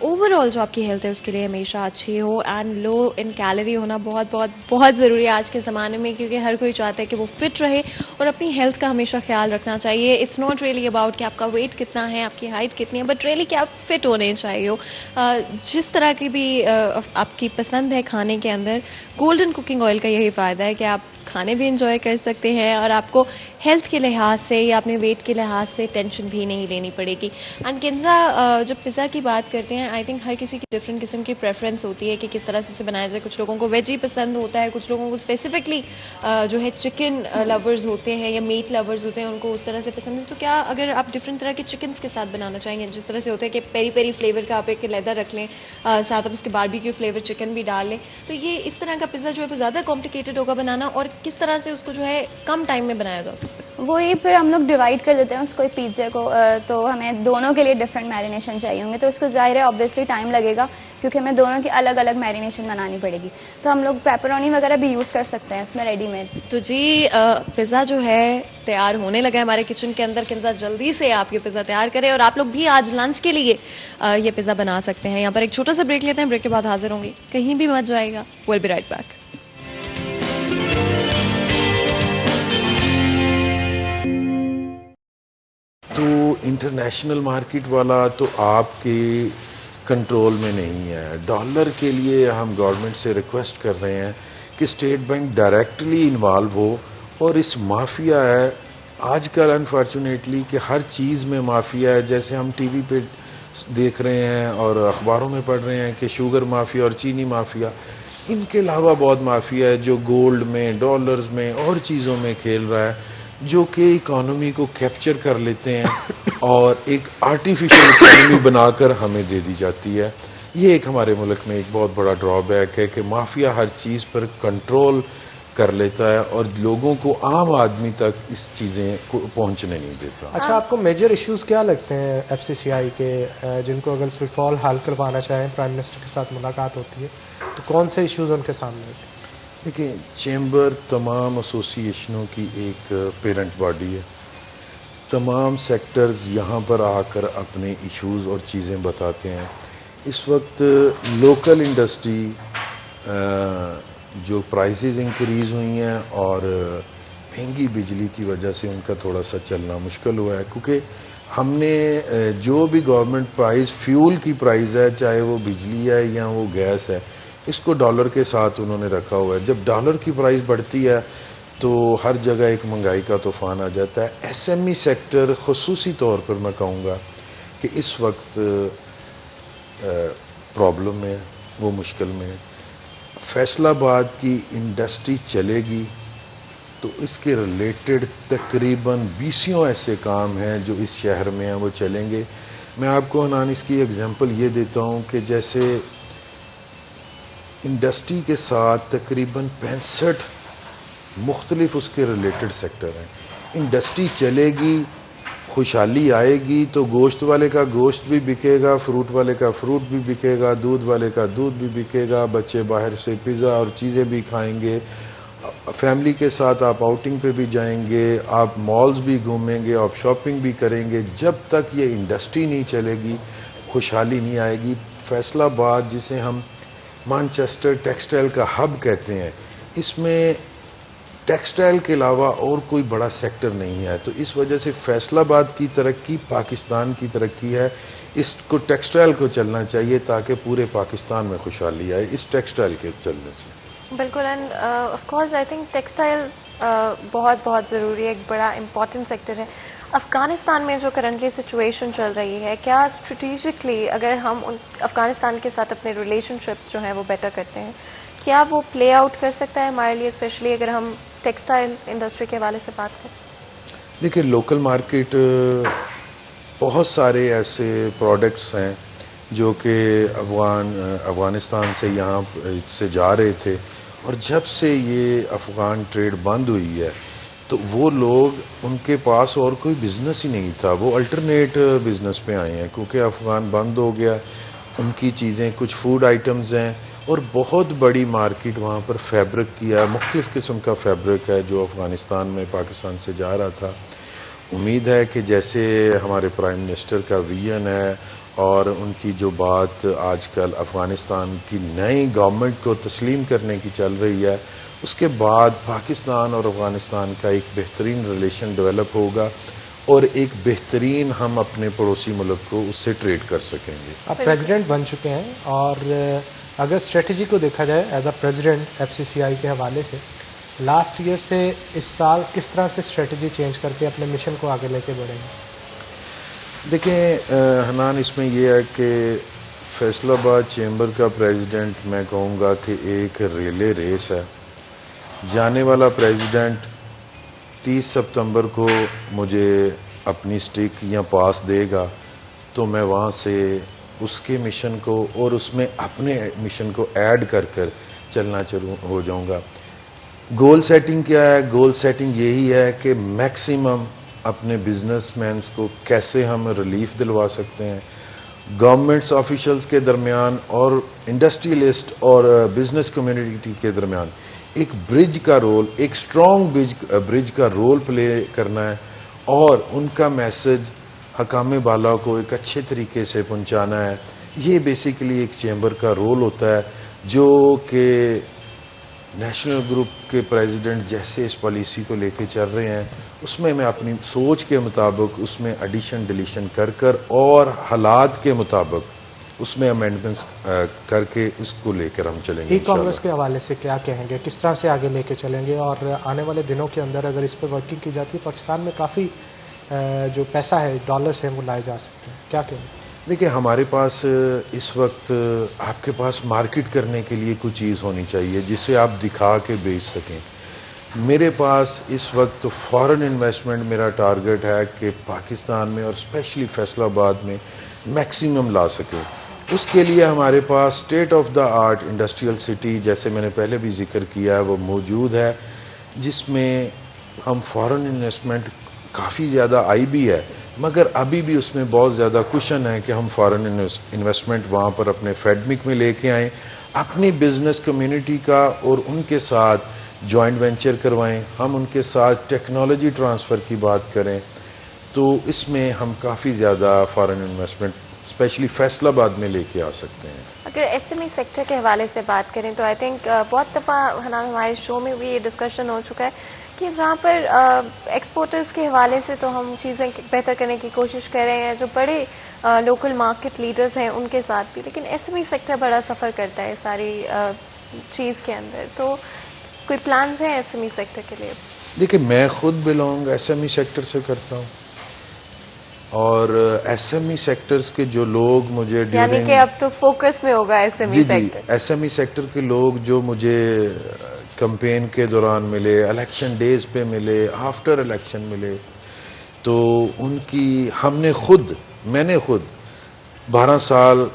Speaker 2: ओवरऑल जो आपकी हेल्थ है उसके लिए हमेशा अच्छी हो। एंड लो इन कैलोरी होना बहुत बहुत बहुत ज़रूरी है आज के ज़माने में, क्योंकि हर कोई चाहता है कि वो फिट रहे और अपनी हेल्थ का हमेशा ख्याल रखना चाहिए। इट्स नॉट रियली अबाउट कि आपका वेट कितना है, आपकी हाइट कितनी है, बट रियली कि आप फिट होने चाहिए हो। जिस तरह की भी आपकी पसंद है खाने के अंदर, गोल्डन कुकिंग ऑयल का यही फ़ायदा है कि आप खाने भी इंजॉय कर सकते हैं और आपको हेल्थ के लिहाज से या अपने वेट के लिहाज से टेंशन भी नहीं लेनी पड़ेगी। एंड किंजा, जब पिज़्ज़ा की बात करते हैं, आई थिंक हर किसी की डिफरेंट किस्म की प्रेफरेंस होती है कि किस तरह से उसे बनाया जाए। कुछ लोगों को वेज ही पसंद होता है, कुछ लोगों को स्पेसिफिकली जो है चिकन लवर्स होते हैं या मीट लवर्स होते हैं, उनको उस तरह से पसंद है। तो क्या अगर आप डिफरेंट तरह के चिकन के साथ बनाना चाहेंगे, जिस तरह से होता है कि पेरी पेरी फ्लेवर का आप एक लेदर रख लें, साथ आप उसके बारबेक्यू फ्लेवर चिकन भी डाल लें, तो ये इस तरह का पिज़्ज़ा जो है वो ज़्यादा कॉम्प्लिकेटेड होगा बनाना, और किस तरह से उसको जो है कम टाइम में बनाया जा सकता है?
Speaker 9: वो ही फिर हम लोग डिवाइड कर देते हैं उसको पिज़्ज़े को, तो हमें दोनों के लिए डिफरेंट मैरिनेशन चाहिए होंगे, तो उसको जाहिर है ऑब्वियसली टाइम लगेगा क्योंकि हमें दोनों की अलग अलग मैरिनेशन बनानी पड़ेगी। तो हम लोग पेपरोनी वगैरह भी यूज़ कर सकते हैं इसमें रेडीमेड।
Speaker 2: तो जी पिज़्ज़ा जो है तैयार होने लगा है हमारे किचन के अंदर। किंजा, जल्दी से आप ये पिज़्ज़ा तैयार करें और आप लोग भी आज लंच के लिए ये पिज़्ज़ा बना सकते हैं। यहाँ पर एक छोटा सा ब्रेक लेते हैं, ब्रेक के बाद हाजिर होंगी, कहीं भी मत जाएगा। Will be right back.
Speaker 10: तो इंटरनेशनल मार्केट वाला तो आपके कंट्रोल में नहीं है। डॉलर के लिए हम गवर्नमेंट से रिक्वेस्ट कर रहे हैं कि स्टेट बैंक डायरेक्टली इन्वॉल्व हो, और इस माफिया है आजकल अनफॉर्चुनेटली कि हर चीज़ में माफिया है। जैसे हम टीवी पे देख रहे हैं और अखबारों में पढ़ रहे हैं कि शुगर माफिया और चीनी माफिया, इनके अलावा बहुत माफिया है जो गोल्ड में, डॉलर्स में और चीज़ों में खेल रहा है, जो कि इकोनॉमी को कैप्चर कर लेते हैं और एक आर्टिफिशियल इकोनॉमी बनाकर हमें दे दी जाती है। ये एक हमारे मुल्क में एक बहुत बड़ा ड्रॉबैक है कि माफिया हर चीज़ पर कंट्रोल कर लेता है और लोगों को, आम आदमी तक इस चीज़ें को पहुंचने नहीं देता।
Speaker 1: अच्छा, आपको मेजर इश्यूज क्या लगते हैं एफसीसीआई के, जिनको अगर फुटफॉल हाल करवाना चाहें, प्राइम मिनिस्टर के साथ मुलाकात होती है तो कौन से इश्यूज उनके सामने होते हैं?
Speaker 10: देखिए, चैम्बर तमाम एसोसिएशनों की एक पेरेंट बॉडी है। तमाम सेक्टर्स यहाँ पर आकर अपने इश्यूज और चीज़ें बताते हैं। इस वक्त लोकल इंडस्ट्री जो प्राइसेस इंक्रीज हुई हैं और महंगी बिजली की वजह से उनका थोड़ा सा चलना मुश्किल हुआ है, क्योंकि हमने जो भी गवर्नमेंट प्राइस, फ्यूल की प्राइस है, चाहे वो बिजली है या वो गैस है, इसको डॉलर के साथ उन्होंने रखा हुआ है। जब डॉलर की प्राइस बढ़ती है तो हर जगह एक महंगाई का तूफान आ जाता है। एसएमई सेक्टर खुसूसी तौर पर मैं कहूँगा कि इस वक्त प्रॉब्लम में, वो मुश्किल में है। फैसलाबाद की इंडस्ट्री चलेगी तो इसके रिलेटेड तकरीबन 20 ऐसे काम हैं जो इस शहर में हैं, वो चलेंगे। मैं आपको हनान इसकी एग्जांपल ये देता हूँ कि जैसे इंडस्ट्री के साथ तकरीबन 65 मुख्तलिफ उसके रिलेटेड सेक्टर हैं। इंडस्ट्री चलेगी, खुशहाली आएगी तो गोश्त वाले का गोश्त भी बिकेगा, फ्रूट वाले का फ्रूट भी बिकेगा, दूध वाले का दूध भी बिकेगा, बच्चे बाहर से पिज़्ज़ा और चीज़ें भी खाएंगे, फैमिली के साथ आप आउटिंग पे भी जाएंगे, आप मॉल्स भी घूमेंगे, आप शॉपिंग भी करेंगे। जब तक ये इंडस्ट्री नहीं चलेगी, खुशहाली नहीं आएगी। फैसलाबाद, जिसे हम मैनचेस्टर टेक्सटाइल का हब कहते हैं, इसमें टेक्सटाइल के अलावा और कोई बड़ा सेक्टर नहीं है। तो इस वजह से फैसलाबाद की तरक्की पाकिस्तान की तरक्की है। इसको, टेक्सटाइल को चलना चाहिए ताकि पूरे पाकिस्तान में खुशहाली आए इस टेक्सटाइल के चलने से।
Speaker 2: बिल्कुल। End of course I think textile बहुत बहुत ज़रूरी है, एक बड़ा इम्पॉर्टेंट सेक्टर है। अफगानिस्तान में जो करंटली सिचुएशन चल रही है, क्या स्ट्रेटेजिकली अगर हम अफगानिस्तान के साथ अपने रिलेशनशिप्स जो हैं वो बेटर करते हैं, क्या वो प्ले आउट कर सकता है हमारे लिए, स्पेशली अगर हम टेक्सटाइल इंडस्ट्री के हवाले से बात करें?
Speaker 10: देखिए, लोकल मार्केट, बहुत सारे ऐसे प्रोडक्ट्स हैं जो कि अफगानिस्तान से यहाँ से जा रहे थे, और जब से ये अफगान ट्रेड बंद हुई है तो वो लोग, उनके पास और कोई बिजनेस ही नहीं था, वो अल्टरनेट बिजनेस पे आए हैं क्योंकि अफगान बंद हो गया। उनकी चीज़ें, कुछ फूड आइटम्स हैं, और बहुत बड़ी मार्केट वहाँ पर फैब्रिक की है, मुख्तलिफ किस्म का फैब्रिक है जो अफगानिस्तान में पाकिस्तान से जा रहा था। उम्मीद है कि जैसे हमारे प्राइम मिनिस्टर का विजन है और उनकी जो बात आजकल अफगानिस्तान की नई गवर्नमेंट को तस्लीम करने की चल रही है, उसके बाद पाकिस्तान और अफगानिस्तान का एक बेहतरीन रिलेशन डेवलप होगा और एक बेहतरीन हम अपने पड़ोसी मुल्क को उससे ट्रेड कर सकेंगे।
Speaker 1: आप प्रेसिडेंट बन चुके हैं, और अगर स्ट्रेटजी को देखा जाए एज अ प्रेसिडेंट एफसीसीआई के हवाले से, लास्ट ईयर से इस साल किस तरह से स्ट्रेटजी चेंज करके अपने मिशन को आगे लेके बढ़ेंगे?
Speaker 10: देखिए हनान, इसमें यह है कि फैसलाबाद चेंबर का प्रेसिडेंट मैं कहूँगा कि एक रिले रेस है। जाने वाला प्रेसिडेंट 30 सितंबर को मुझे अपनी स्टिक या पास देगा तो मैं वहाँ से उसके मिशन को और उसमें अपने मिशन को ऐड कर चलना शुरू हो जाऊँगा। गोल सेटिंग क्या है? गोल सेटिंग यही है कि मैक्सिमम अपने बिजनेसमैन को कैसे हम रिलीफ दिलवा सकते हैं, गवर्नमेंट्स ऑफिशियल्स के दरमियान और इंडस्ट्रियलिस्ट और बिजनेस कम्युनिटी के दरमियान एक ब्रिज का रोल, एक स्ट्रॉन्ग ब्रिज का रोल प्ले करना है और उनका मैसेज हकाम बाला को एक अच्छे तरीके से पहुंचाना है। ये बेसिकली एक चैम्बर का रोल होता है जो कि नेशनल ग्रुप के प्रेसिडेंट जैसे इस पॉलिसी को लेके चल रहे हैं उसमें मैं अपनी सोच के मुताबिक उसमें एडिशन डिलीशन कर और हालात के मुताबिक उसमें अमेंडमेंट्स करके उसको लेकर हम चलेंगे।
Speaker 1: ई कॉमर्स के हवाले से क्या कहेंगे, किस तरह से आगे लेके चलेंगे और आने वाले दिनों के अंदर अगर इस पर वर्किंग की जाती है पाकिस्तान में काफ़ी जो पैसा है, डॉलर्स हैं, वो लाए जा सकते हैं, क्या कहेंगे?
Speaker 10: देखिए हमारे पास इस वक्त आपके पास मार्केट करने के लिए कुछ चीज़ होनी चाहिए जिसे आप दिखा के बेच सकें। मेरे पास इस वक्त फॉरेन इन्वेस्टमेंट मेरा टारगेट है कि पाकिस्तान में और स्पेशली फैसलाबाद में मैक्सिमम ला सके। उसके लिए हमारे पास state of the art industrial city, जैसे मैंने पहले भी जिक्र किया है, वो मौजूद है जिसमें हम फॉरेन इन्वेस्टमेंट काफ़ी ज़्यादा आई भी है मगर अभी भी उसमें बहुत ज़्यादा कुशन है कि हम फॉरेन इन्वेस्टमेंट वहाँ पर अपने फेडमिक में लेके आएँ, अपनी बिजनेस कम्युनिटी का और उनके साथ जॉइंट वेंचर करवाएं, हम उनके साथ टेक्नोलॉजी ट्रांसफ़र की बात करें। तो इसमें हम काफ़ी ज़्यादा फॉरेन इन्वेस्टमेंट स्पेशली फैसलाबाद में लेके आ सकते हैं।
Speaker 2: अगर एसएमई सेक्टर के हवाले से बात करें तो आई थिंक बहुत दफ़ा हमारे शो में भी ये डिस्कशन हो चुका है कि जहाँ पर एक्सपोर्टर्स के हवाले से तो हम चीज़ें बेहतर करने की कोशिश कर रहे हैं, जो बड़े लोकल मार्केट लीडर्स हैं उनके साथ भी, लेकिन एसएमई सेक्टर बड़ा सफ़र करता है सारी चीज़ के अंदर। तो कोई प्लान है एसएमई सेक्टर के लिए?
Speaker 10: देखिए मैं खुद बिलोंग एसएमई सेक्टर से करता हूँ और एसएमई सेक्टर्स के जो लोग मुझे
Speaker 2: यानी कि अब तो फोकस में होगा एसएमई सेक्टर।
Speaker 10: जी, एसएमई सेक्टर के लोग जो मुझे कैंपेन के दौरान मिले, इलेक्शन डेज पे मिले, आफ्टर इलेक्शन मिले, तो उनकी मैंने खुद 12 साल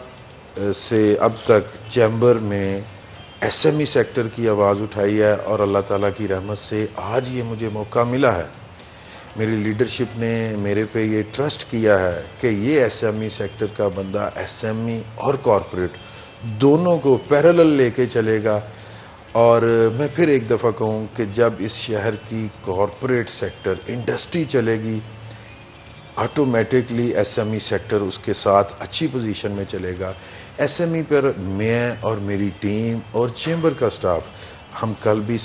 Speaker 10: से अब तक चैम्बर में एसएमई सेक्टर की आवाज़ उठाई है और अल्लाह ताला की रहमत से आज ये मुझे मौका मिला है। मेरी लीडरशिप ने मेरे पे ये ट्रस्ट किया है कि ये एसएमई सेक्टर का बंदा एसएमई और कॉरपोरेट दोनों को पैरेलल लेके चलेगा। और मैं फिर एक दफ़ा कहूँ कि जब इस शहर की कॉरपोरेट सेक्टर इंडस्ट्री चलेगी ऑटोमेटिकली एसएमई सेक्टर उसके साथ अच्छी पोजीशन में चलेगा। एसएमई पर मैं और मेरी टीम और चैम्बर का स्टाफ, हम कल भी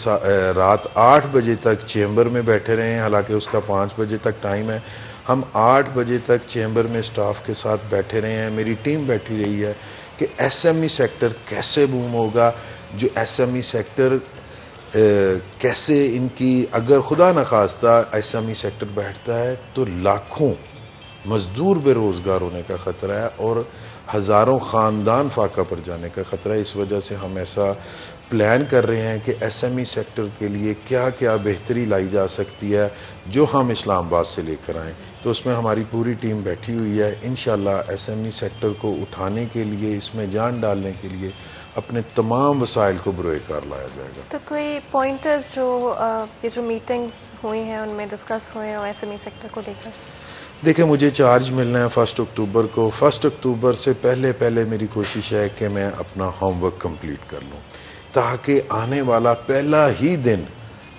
Speaker 10: रात 8 बजे तक चैम्बर में बैठे रहे हैं, हालांकि उसका 5 बजे तक टाइम है। हम 8 बजे तक चैम्बर में स्टाफ के साथ बैठे रहे हैं, मेरी टीम बैठी रही है कि एसएमई सेक्टर कैसे बूम होगा, जो एसएमई सेक्टर कैसे इनकी, अगर खुदा न खास्ता एसएमई सेक्टर बैठता है तो लाखों मजदूर बेरोजगार होने का खतरा है और हजारों खानदान फाका पर जाने का खतरा है। इस वजह से हम ऐसा प्लान कर रहे हैं कि एसएमई सेक्टर के लिए क्या क्या बेहतरी लाई जा सकती है जो हम इस्लामाबाद से लेकर आएँ। तो उसमें हमारी पूरी टीम बैठी हुई है। इंशाल्लाह एसएमई सेक्टर को उठाने के लिए, इसमें जान डालने के लिए अपने तमाम वसाइल को बरोएकार लाया जाएगा।
Speaker 2: तो कोई पॉइंटर्स जो ये जो मीटिंग्स हुई हैं उनमें डिस्कस हुए हैं एसएमई सेक्टर को लेकर?
Speaker 10: देखिए मुझे चार्ज मिलना है 1 अक्टूबर को। 1 अक्टूबर से पहले मेरी कोशिश है कि मैं अपना होमवर्क कंप्लीट कर लूं ताकि आने वाला पहला ही दिन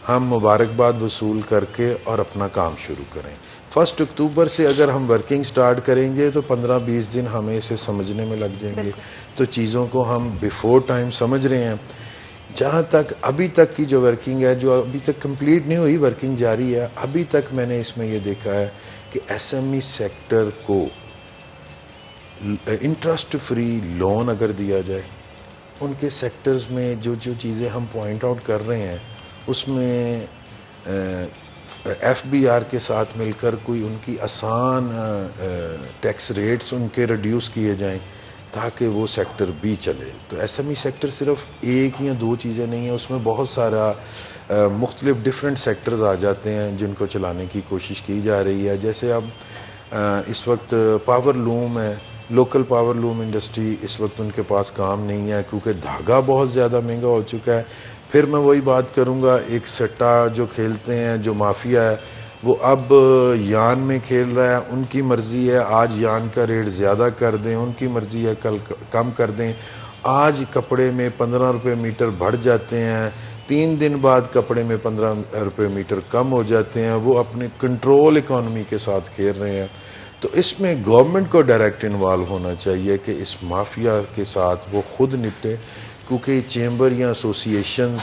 Speaker 10: हम मुबारकबाद वसूल करके और अपना काम शुरू करें। 1 अक्टूबर से अगर हम वर्किंग स्टार्ट करेंगे तो 15-20 दिन हमें इसे समझने में लग जाएंगे। तो चीज़ों को हम बिफोर टाइम समझ रहे हैं। जहाँ तक अभी तक की जो वर्किंग है, जो अभी तक कंप्लीट नहीं हुई, वर्किंग जारी है। अभी तक मैंने इसमें ये देखा है कि एसएमई सेक्टर को इंटरेस्ट फ्री लोन अगर दिया जाए, उनके सेक्टर्स में जो जो चीज़ें हम पॉइंट आउट कर रहे हैं उसमें FBR के साथ मिलकर कोई उनकी आसान टैक्स रेट्स उनके रिड्यूस किए जाएं ताकि वो सेक्टर भी चले। तो SME सेक्टर सिर्फ एक या दो चीज़ें नहीं है, उसमें बहुत सारा मुख्तलिफ डिफरेंट सेक्टर्स आ जाते हैं जिनको चलाने की कोशिश की जा रही है। जैसे अब इस वक्त पावर लूम है, लोकल पावर लूम इंडस्ट्री, इस वक्त उनके पास काम नहीं है क्योंकि धागा बहुत ज़्यादा महंगा हो चुका है। फिर मैं वही बात करूंगा, एक सट्टा जो खेलते हैं, जो माफिया है, वो अब यान में खेल रहा है। उनकी मर्जी है आज यान का रेट ज़्यादा कर दें, उनकी मर्जी है कल कम कर दें। आज कपड़े में 15 रुपये मीटर बढ़ जाते हैं, 3 दिन बाद कपड़े में 15 रुपये मीटर कम हो जाते हैं। वो अपने कंट्रोल इकोनॉमी के साथ खेल रहे हैं। तो इसमें गवर्नमेंट को डायरेक्ट इन्वॉल्व होना चाहिए कि इस माफिया के साथ वो खुद निपटे, क्योंकि चेंबर या एसोसिएशन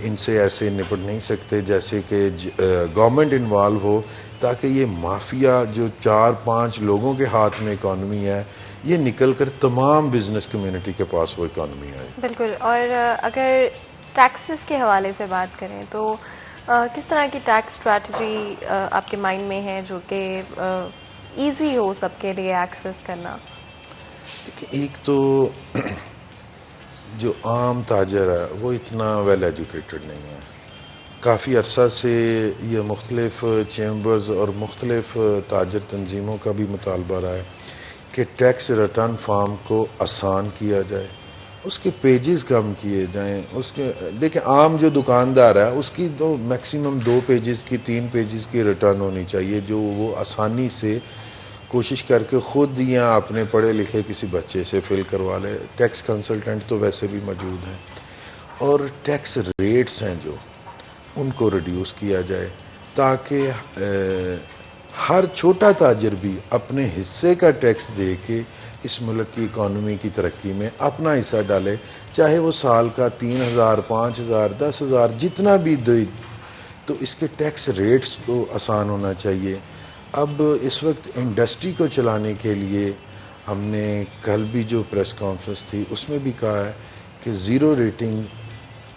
Speaker 10: इनसे ऐसे निपट नहीं सकते जैसे कि गवर्नमेंट इन्वॉल्व हो, ताकि ये माफिया जो 4-5 लोगों के हाथ में इकॉनमी है, ये निकल कर तमाम बिजनेस कम्युनिटी के पास वो इकॉनमी आए।
Speaker 2: बिल्कुल। और अगर टैक्सेस के हवाले से बात करें तो किस तरह की टैक्स स्ट्रैटेजी आपके माइंड में है जो कि ईजी हो सबके लिए एक्सेस करना?
Speaker 10: एक तो जो आम ताजर है वो इतना वेल एजुकेटेड नहीं है। काफ़ी अरसा से ये मुख्तलिफ चेंबर्स और मुख्तलिफ ताजर तंजीमों का भी मुतालबा रहा है कि टैक्स रिटर्न फॉर्म को आसान किया जाए, उसके पेजेस कम किए जाएं। उसके देखिए, आम जो दुकानदार है उसकी तो मैक्सिमम 2 पेजेस की 3 पेजेस की रिटर्न होनी चाहिए, जो वो आसानी से कोशिश करके खुद या अपने पढ़े लिखे किसी बच्चे से फिल करवा ले। टैक्स कंसल्टेंट तो वैसे भी मौजूद हैं। और टैक्स रेट्स हैं जो, उनको रिड्यूस किया जाए ताकि हर छोटा ताजर भी अपने हिस्से का टैक्स दे के इस मुल्क की इकॉनमी की तरक्की में अपना हिस्सा डाले, चाहे वो साल का 3,000, 5,000, 10,000 जितना भी दे। तो इसके टैक्स रेट्स को आसान होना चाहिए। अब इस वक्त इंडस्ट्री को चलाने के लिए हमने कल भी जो प्रेस कॉन्फ्रेंस थी उसमें भी कहा है कि ज़ीरो रेटिंग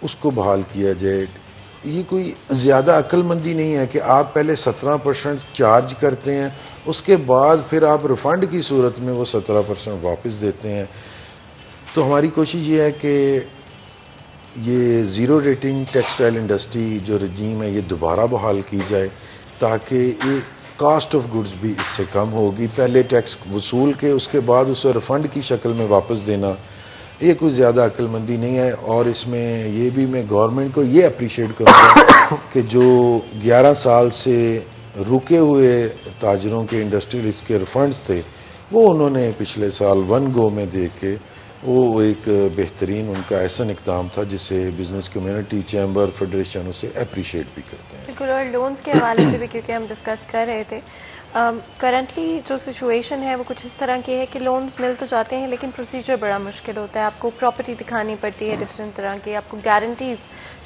Speaker 10: उसको बहाल किया जाए। ये कोई ज़्यादा अक्लमंदी नहीं है कि आप पहले 17% चार्ज करते हैं, उसके बाद फिर आप रिफंड की सूरत में वो 17% वापस देते हैं। तो हमारी कोशिश ये है कि ये ज़ीरो रेटिंग टेक्सटाइल इंडस्ट्री जो रजीम है ये दोबारा बहाल की जाए, ताकि ये कॉस्ट ऑफ गुड्स भी इससे कम होगी। पहले टैक्स वसूल के उसके बाद उसे रिफंड की शक्ल में वापस देना, ये कोई ज़्यादा अक्लमंदी नहीं है। और इसमें ये भी मैं गवर्नमेंट को ये अप्रिशिएट करूँगा कि जो 11 साल से रुके हुए ताजरों के इंडस्ट्रियलिस्ट के रिफंड्स थे वो उन्होंने पिछले साल 1 गो में दे के वो एक बेहतरीन उनका ऐसा इक़दाम था जिसे बिजनेस कम्युनिटी, चैम्बर, फेडरेशन उसे अप्रिशिएट भी करते हैं।
Speaker 2: बिल्कुल। और लोन्स के हवाले से भी क्योंकि हम डिस्कस कर रहे थे, करंटली जो सिचुएशन है वो कुछ इस तरह की है कि लोन्स मिल तो जाते हैं लेकिन प्रोसीजर बड़ा मुश्किल होता है। आपको प्रॉपर्टी दिखानी पड़ती है डिफरेंट तरह की, आपको गारंटीज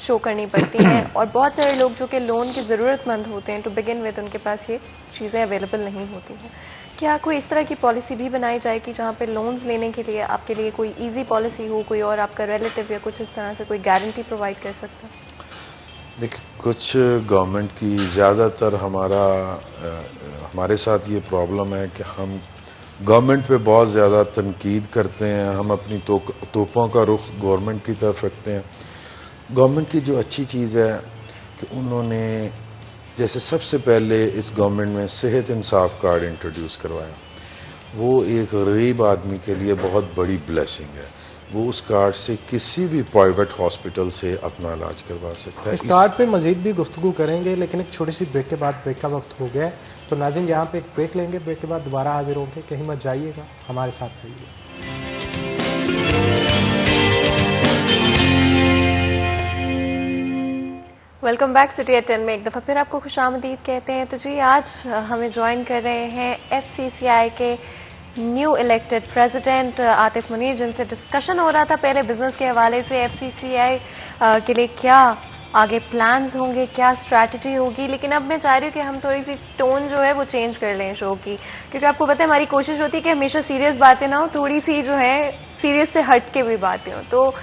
Speaker 2: शो करनी पड़ती हैं, और बहुत सारे लोग जो कि लोन के ज़रूरतमंद होते हैं टू बिगिन विद, उनके पास ये चीज़ें अवेलेबल नहीं होती हैं। क्या कोई इस तरह की पॉलिसी भी बनाई जाए कि जहाँ पे लोन्स लेने के लिए आपके लिए कोई इजी पॉलिसी हो, कोई और आपका रिलेटिव या कुछ इस तरह से कोई गारंटी प्रोवाइड कर सकता है?
Speaker 10: देखिए, कुछ गवर्नमेंट की ज़्यादातर हमारे साथ ये प्रॉब्लम है कि हम गवर्नमेंट पे बहुत ज़्यादा तनकीद करते हैं, हम अपनी तोपों का रुख गवर्नमेंट की तरफ रखते हैं। गवर्नमेंट की जो अच्छी चीज़ है कि उन्होंने जैसे सबसे पहले इस गवर्नमेंट में सेहत इंसाफ कार्ड इंट्रोड्यूस करवाया, वो एक गरीब आदमी के लिए बहुत बड़ी ब्लेसिंग है। वो उस कार्ड से किसी भी प्राइवेट हॉस्पिटल से अपना इलाज करवा सकता है।
Speaker 1: इस कार्ड पे मजीद भी गुफ्तगू करेंगे, लेकिन एक छोटी सी ब्रेक के बाद, ब्रेक का वक्त हो गया है, तो नाज़रीन यहाँ पे एक ब्रेक लेंगे, ब्रेक के बाद दोबारा हाजिर होंगे। कहीं मत जाइएगा, हमारे साथ रहिए।
Speaker 2: वेलकम बैक सिटी एट 10 में एक दफ़ा फिर आपको खुशामदीद कहते हैं। तो जी, आज हमें ज्वाइन कर रहे हैं FCCI के new elected president Atif Munir, जिनसे डिस्कशन हो रहा था पहले बिजनेस के हवाले से FCCI के लिए क्या आगे प्लान्स होंगे, क्या स्ट्रैटेजी होगी। लेकिन अब मैं चाह रही हूँ कि हम थोड़ी सी टोन जो है वो चेंज कर लें शो की, क्योंकि आपको पता है हमारी कोशिश होती है कि हमेशा सीरियस बातें ना हो, थोड़ी सी जो है सीरियस से हट के भी बातें हो। तो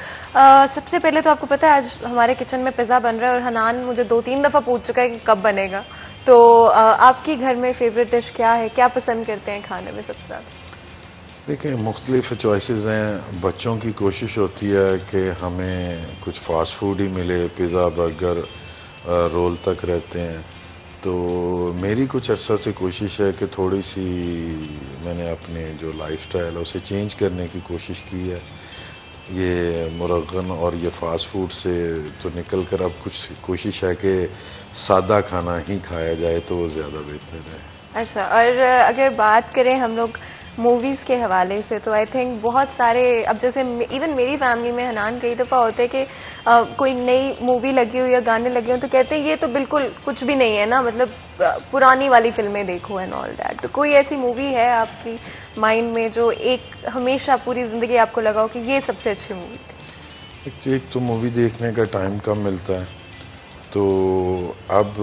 Speaker 2: सबसे पहले तो आपको पता है आज हमारे किचन में पिज़्ज़ा बन रहा है और हनान मुझे 2-3 दफ़ा पूछ चुका है कि कब बनेगा। तो आपकी घर में फेवरेट डिश क्या है, क्या पसंद करते हैं खाने में सबसे ज़्यादा?
Speaker 10: देखिए, मुख्तलिफ चॉइसेस हैं। बच्चों की कोशिश होती है कि हमें कुछ फास्ट फूड ही मिले, पिज़्ज़ा, बर्गर, रोल तक रहते हैं। तो मेरी कुछ अर्सा से कोशिश है कि थोड़ी सी मैंने अपने जो लाइफस्टाइल है उसे चेंज करने की कोशिश की है। ये मुरगन और ये फास्ट फूड से तो निकल कर अब कुछ कोशिश है कि सादा खाना ही खाया जाए तो वो ज़्यादा बेहतर है।
Speaker 2: अच्छा, और अगर बात करें हम लोग मूवीज़ के हवाले से, तो आई थिंक बहुत सारे, अब जैसे इवन मेरी फैमिली में हनान कई दफ़ा होते हैं कि कोई नई मूवी लगी हो या गाने लगे हो तो कहते हैं ये तो बिल्कुल कुछ भी नहीं है ना, मतलब पुरानी वाली फिल्में देखो एंड ऑल दैट। तो कोई ऐसी मूवी है आपकी माइंड में जो एक हमेशा पूरी ज़िंदगी आपको लगा हो कि ये सबसे अच्छी मूवी थी?
Speaker 10: एक तो मूवी देखने का टाइम कम मिलता है, तो अब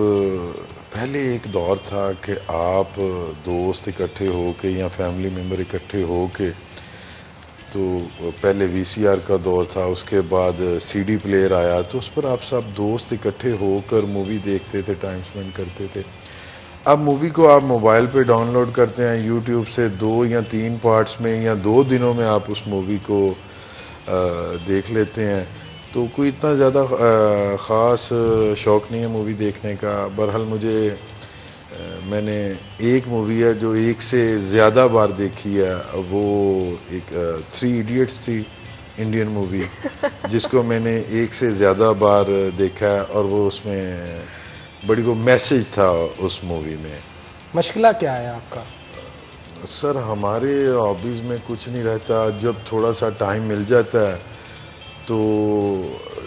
Speaker 10: पहले एक दौर था कि आप दोस्त इकट्ठे होके या फैमिली मेम्बर इकट्ठे होके, तो पहले वीसीआर का दौर था, उसके बाद सीडी प्लेयर आया, तो उस पर आप सब दोस्त इकट्ठे होकर मूवी देखते थे, टाइम स्पेंड करते थे। अब मूवी को आप मोबाइल पे डाउनलोड करते हैं यूट्यूब से, 2 या 3 पार्ट्स में या 2 दिनों में आप उस मूवी को देख लेते हैं। तो कोई इतना ज़्यादा ख़ास शौक़ नहीं है मूवी देखने का। बहरहाल मैंने एक मूवी है जो एक से ज़्यादा बार देखी है, वो एक 3 इडियट्स थी, इंडियन मूवी, जिसको मैंने एक से ज़्यादा बार देखा है, और वो उसमें बड़ी वो मैसेज था उस मूवी में।
Speaker 1: मशगला क्या है आपका?
Speaker 10: सर, हमारे हॉबीज़ में कुछ नहीं रहता। जब थोड़ा सा टाइम मिल जाता है तो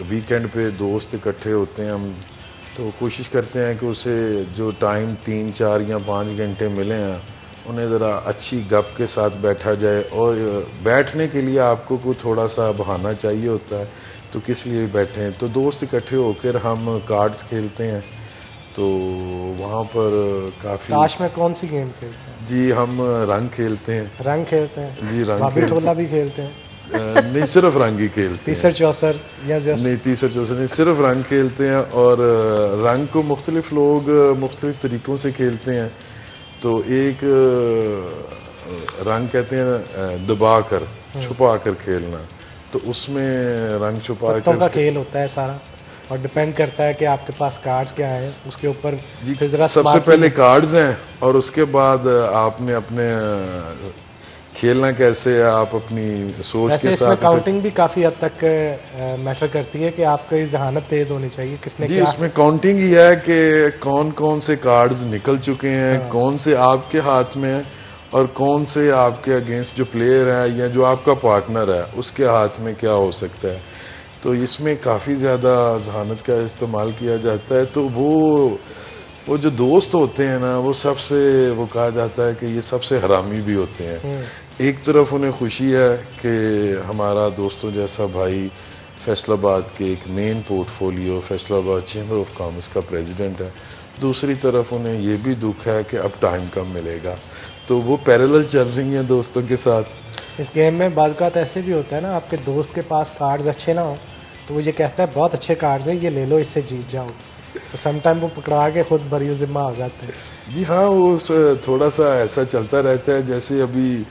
Speaker 10: वीकेंड पे दोस्त इकट्ठे होते हैं हम, तो कोशिश करते हैं कि उसे जो टाइम 3, 4 या 5 घंटे मिले हैं उन्हें ज़रा अच्छी गप के साथ बैठा जाए। और बैठने के लिए आपको कोई थोड़ा सा बहाना चाहिए होता है, तो किस लिए बैठें, तो दोस्त इकट्ठे होकर हम कार्ड्स खेलते हैं। तो वहाँ पर काफ़ी।
Speaker 1: ताश में कौन सी गेम खेलते हैं?
Speaker 10: जी, हम रंग खेलते हैं।
Speaker 1: रंग खेलते हैं?
Speaker 10: जी, रंग
Speaker 1: भाभी टोला भी खेलते हैं?
Speaker 10: नहीं, सिर्फ रंग ही खेलते हैं।
Speaker 1: तीसर चौसर या जैसे? नहीं,
Speaker 10: तीसर चौसर नहीं, सिर्फ रंग खेलते हैं। और रंग को मुख्तलिफ लोग मुख्तलिफ तरीक़ों से खेलते हैं। तो एक रंग कहते हैं दबा कर, छुपा कर खेलना, तो उसमें रंग छुपा कर
Speaker 1: का खेल होता है सारा, और डिपेंड करता है कि आपके पास कार्ड्स क्या हैं उसके ऊपर।
Speaker 10: जी, सबसे पहले कार्ड्स हैं और उसके बाद आपने अपने खेलना कैसे है, आप अपनी सोच के साथ।
Speaker 1: इसमें काउंटिंग भी काफी हद तक मैटर करती है कि आपकी जहानत तेज होनी चाहिए, किसने
Speaker 10: जी
Speaker 1: क्या।
Speaker 10: उसमें काउंटिंग ही है कि कौन कौन से कार्ड्स निकल चुके हैं, कौन से आपके हाथ में है और कौन से आपके अगेंस्ट जो प्लेयर है या जो आपका पार्टनर है उसके हाथ में क्या हो सकता है। तो इसमें काफ़ी ज़्यादा जहानत का इस्तेमाल किया जाता है। तो वो जो दोस्त होते हैं ना, वो सबसे, वो कहा जाता है कि ये सबसे हरामी भी होते हैं। एक तरफ उन्हें खुशी है कि हमारा दोस्तों जैसा भाई फैसलाबाद के एक main portfolio Faisalabad chamber of commerce का प्रेसिडेंट है, दूसरी तरफ उन्हें ये भी दुख है कि अब टाइम कम मिलेगा। तो वो पैरेलल चल रही हैं दोस्तों के साथ।
Speaker 1: इस गेम में बाज़ ऐसे भी होता है ना, आपके दोस्त के पास कार्ड्स अच्छे ना हो तो वो ये कहता है बहुत अच्छे कार्ड्स हैं, ये ले लो, इससे जीत जाओ। तो समटाइम वो पकड़ा के खुद बरी जिम्मा हो जाते हैं।
Speaker 10: जी हाँ, वो थोड़ा सा ऐसा चलता रहता है। जैसे अभी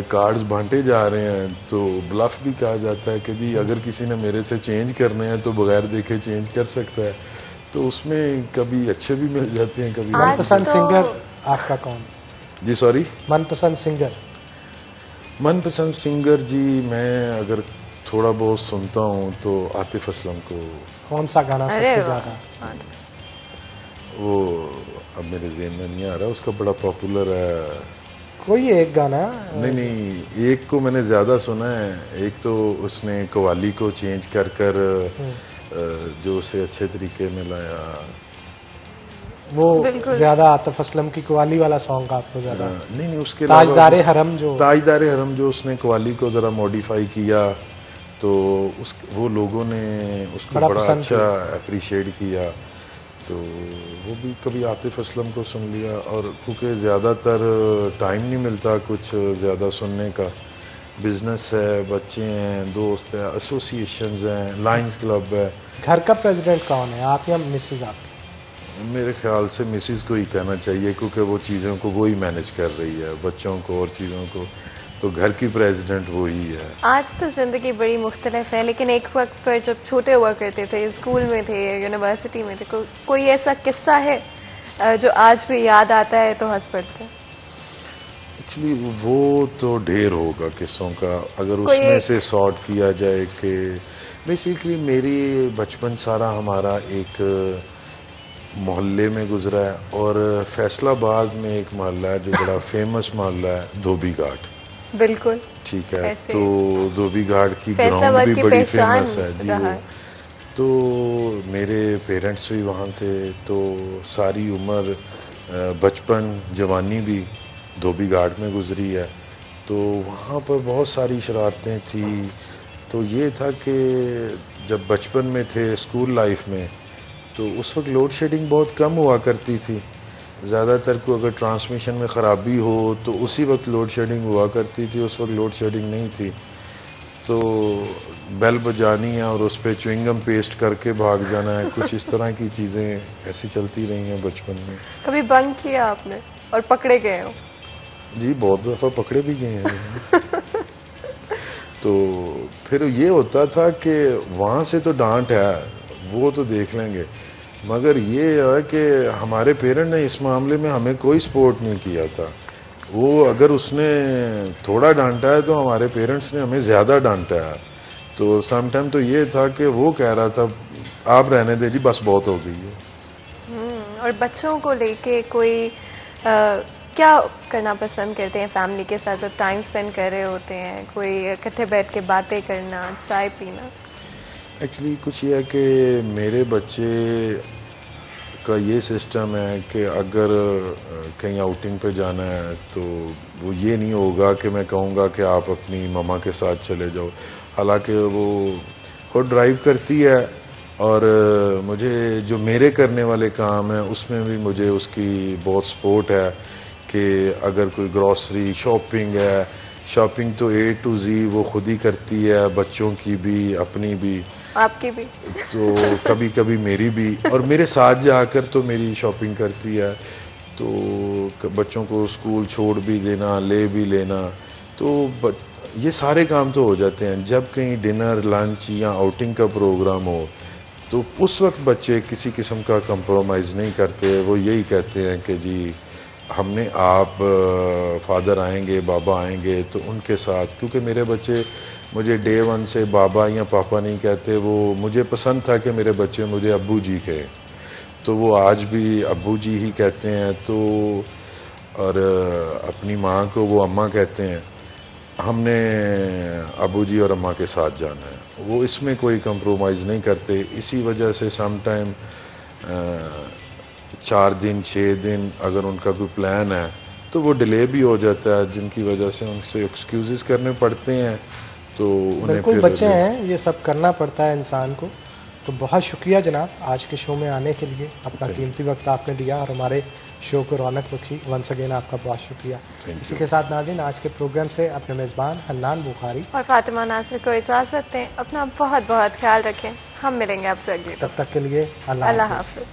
Speaker 10: कार्ड्स बांटे जा रहे हैं तो ब्लफ भी कहा जाता है कि जी अगर किसी ने मेरे से चेंज करने हैं तो बगैर देखे चेंज कर सकता है। तो उसमें कभी अच्छे भी मिल जाते हैं, कभी।
Speaker 1: मनपसंद सिंगर आपका कौन?
Speaker 10: जी सॉरी,
Speaker 1: मनपसंद सिंगर?
Speaker 10: मनपसंद सिंगर जी, मैं अगर थोड़ा बहुत सुनता हूँ तो आतिफ असलम को।
Speaker 1: कौन सा गाना सबसे ज्यादा?
Speaker 10: वो अब मेरे ज़हन में नहीं आ रहा, उसका बड़ा पॉपुलर है
Speaker 1: कोई एक गाना।
Speaker 10: नहीं, एक को मैंने ज्यादा सुना है। एक तो उसने कवाली को चेंज कर कर जो उसे अच्छे तरीके में लाया,
Speaker 1: वो ज्यादा आतिफ असलम की कवाली वाला सॉन्ग आपको ज्यादा?
Speaker 10: नहीं, उसके
Speaker 1: ताजदारे हरम
Speaker 10: जो उसने कवाली को जरा मॉडिफाई किया तो वो लोगों ने उसको बड़ा अच्छा अप्रिशिएट किया। तो वो भी कभी आतिफ असलम को सुन लिया। और क्योंकि ज़्यादातर टाइम नहीं मिलता कुछ ज़्यादा सुनने का, बिजनेस है, बच्चे हैं, दोस्त है, एसोसिएशंस हैं, लायंस क्लब है।
Speaker 1: घर का प्रेसिडेंट कौन है, आप या मिसेज आप?
Speaker 10: मेरे ख्याल से मिसिस को ही कहना चाहिए, क्योंकि वो चीज़ों को वो ही मैनेज कर रही है, बच्चों को और चीज़ों को, तो घर की प्रेसिडेंट वो ही है।
Speaker 2: आज तो जिंदगी बड़ी मुख्तलिफ है, लेकिन एक वक्त पर जब छोटे हुआ करते थे, स्कूल में थे, यूनिवर्सिटी में थे, कोई ऐसा किस्सा है जो आज भी याद आता है तो हंस पड़ते हैं?
Speaker 10: एक्चुअली वो तो ढेर होगा किस्सों का, अगर उसमें से सॉर्ट किया जाए कि बेसिकली मेरी बचपन सारा हमारा एक मोहल्ले में गुजरा है, और फैसलाबाद में एक मोहल्ला है जो बड़ा फेमस मोहल्ला है, धोबी घाट।
Speaker 2: बिल्कुल
Speaker 10: ठीक है, तो धोबी घाट की ग्राउंड भी बड़ी फेमस है जी वो। तो मेरे पेरेंट्स भी वहाँ थे, तो सारी उम्र बचपन जवानी भी धोबी घाट में गुजरी है। तो वहाँ पर बहुत सारी शरारतें थी। तो ये था कि जब बचपन में थे, स्कूल लाइफ में, तो उस वक्त लोड शेडिंग बहुत कम हुआ करती थी। ज़्यादातर को अगर ट्रांसमिशन में ख़राबी हो तो उसी वक्त लोड शेडिंग हुआ करती थी, उस वक्त लोड शेडिंग नहीं थी। तो बेल बजानी है और उस पर च्युइंगम पेस्ट करके भाग जाना है, कुछ इस तरह की चीज़ें ऐसी चलती रही हैं बचपन में।
Speaker 2: कभी बंक किया आपने और पकड़े गए हो?
Speaker 10: जी बहुत दफ़ा पकड़े भी गए हैं। तो फिर ये होता था कि वहाँ से तो डांट है, वो तो देख लेंगे, मगर ये है कि हमारे पेरेंट ने इस मामले में हमें कोई सपोर्ट नहीं किया था। वो अगर उसने थोड़ा डांटा है तो हमारे पेरेंट्स ने हमें ज़्यादा डांटा है। तो समटाइम तो ये था कि वो कह रहा था आप रहने दे जी, बस बहुत हो गई है।
Speaker 2: और बच्चों को लेके कोई क्या करना पसंद करते हैं फैमिली के साथ, तो टाइम स्पेंड कर रहे होते हैं, कोई इकट्ठे बैठ के बातें करना, चाय पीना?
Speaker 10: एक्चुअली कुछ ये है कि मेरे बच्चे का ये सिस्टम है कि अगर कहीं आउटिंग पे जाना है तो वो ये नहीं होगा कि मैं कहूँगा कि आप अपनी मम्मा के साथ चले जाओ। हालांकि वो खुद ड्राइव करती है, और मुझे जो मेरे करने वाले काम हैं उसमें भी मुझे उसकी बहुत सपोर्ट है कि अगर कोई ग्रॉसरी शॉपिंग है, शॉपिंग तो A to Z वो खुद ही करती है, बच्चों की भी, अपनी भी,
Speaker 2: आपकी भी।
Speaker 10: तो कभी कभी मेरी भी, और मेरे साथ जाकर तो मेरी शॉपिंग करती है। तो बच्चों को स्कूल छोड़ भी देना, ले भी लेना, तो ये सारे काम तो हो जाते हैं। जब कहीं डिनर, लंच या आउटिंग का प्रोग्राम हो तो उस वक्त बच्चे किसी किस्म का कंप्रोमाइज़ नहीं करते। वो यही कहते हैं कि जी हमने, आप फादर आएंगे, बाबा आएंगे तो उनके साथ, क्योंकि मेरे बच्चे मुझे डे वन से बाबा या पापा नहीं कहते। वो मुझे पसंद था कि मेरे बच्चे मुझे अब्बू जी कहें, तो वो आज भी अब्बू जी ही कहते हैं। तो और अपनी माँ को वो अम्मा कहते हैं। हमने अब्बू जी और अम्मा के साथ जाना है, वो इसमें कोई कंप्रोमाइज़ नहीं करते। इसी वजह से सम टाइम 4 दिन 6 दिन अगर उनका कोई प्लान है तो वो डिले भी हो जाता है, जिनकी वजह से उनसे एक्सक्यूजेस करने पड़ते हैं। तो उन्हें
Speaker 1: बिल्कुल बच्चे हैं, ये सब करना पड़ता है इंसान को। तो बहुत शुक्रिया जनाब आज के शो में आने के लिए, अपना कीमती वक्त आपने दिया और हमारे शो को रौनक बख्शी। वंस अगेन आपका बहुत शुक्रिया। इसी के साथ नाज़रीन आज के प्रोग्राम से अपने मेज़बान हन्नान बुखारी
Speaker 2: और फातिमा नासिर को इजाज़त दें। अपना बहुत बहुत ख्याल रखें। हम मिलेंगे आपसे अगली।
Speaker 1: तब तक के लिए अल्लाह हाफ़िज़।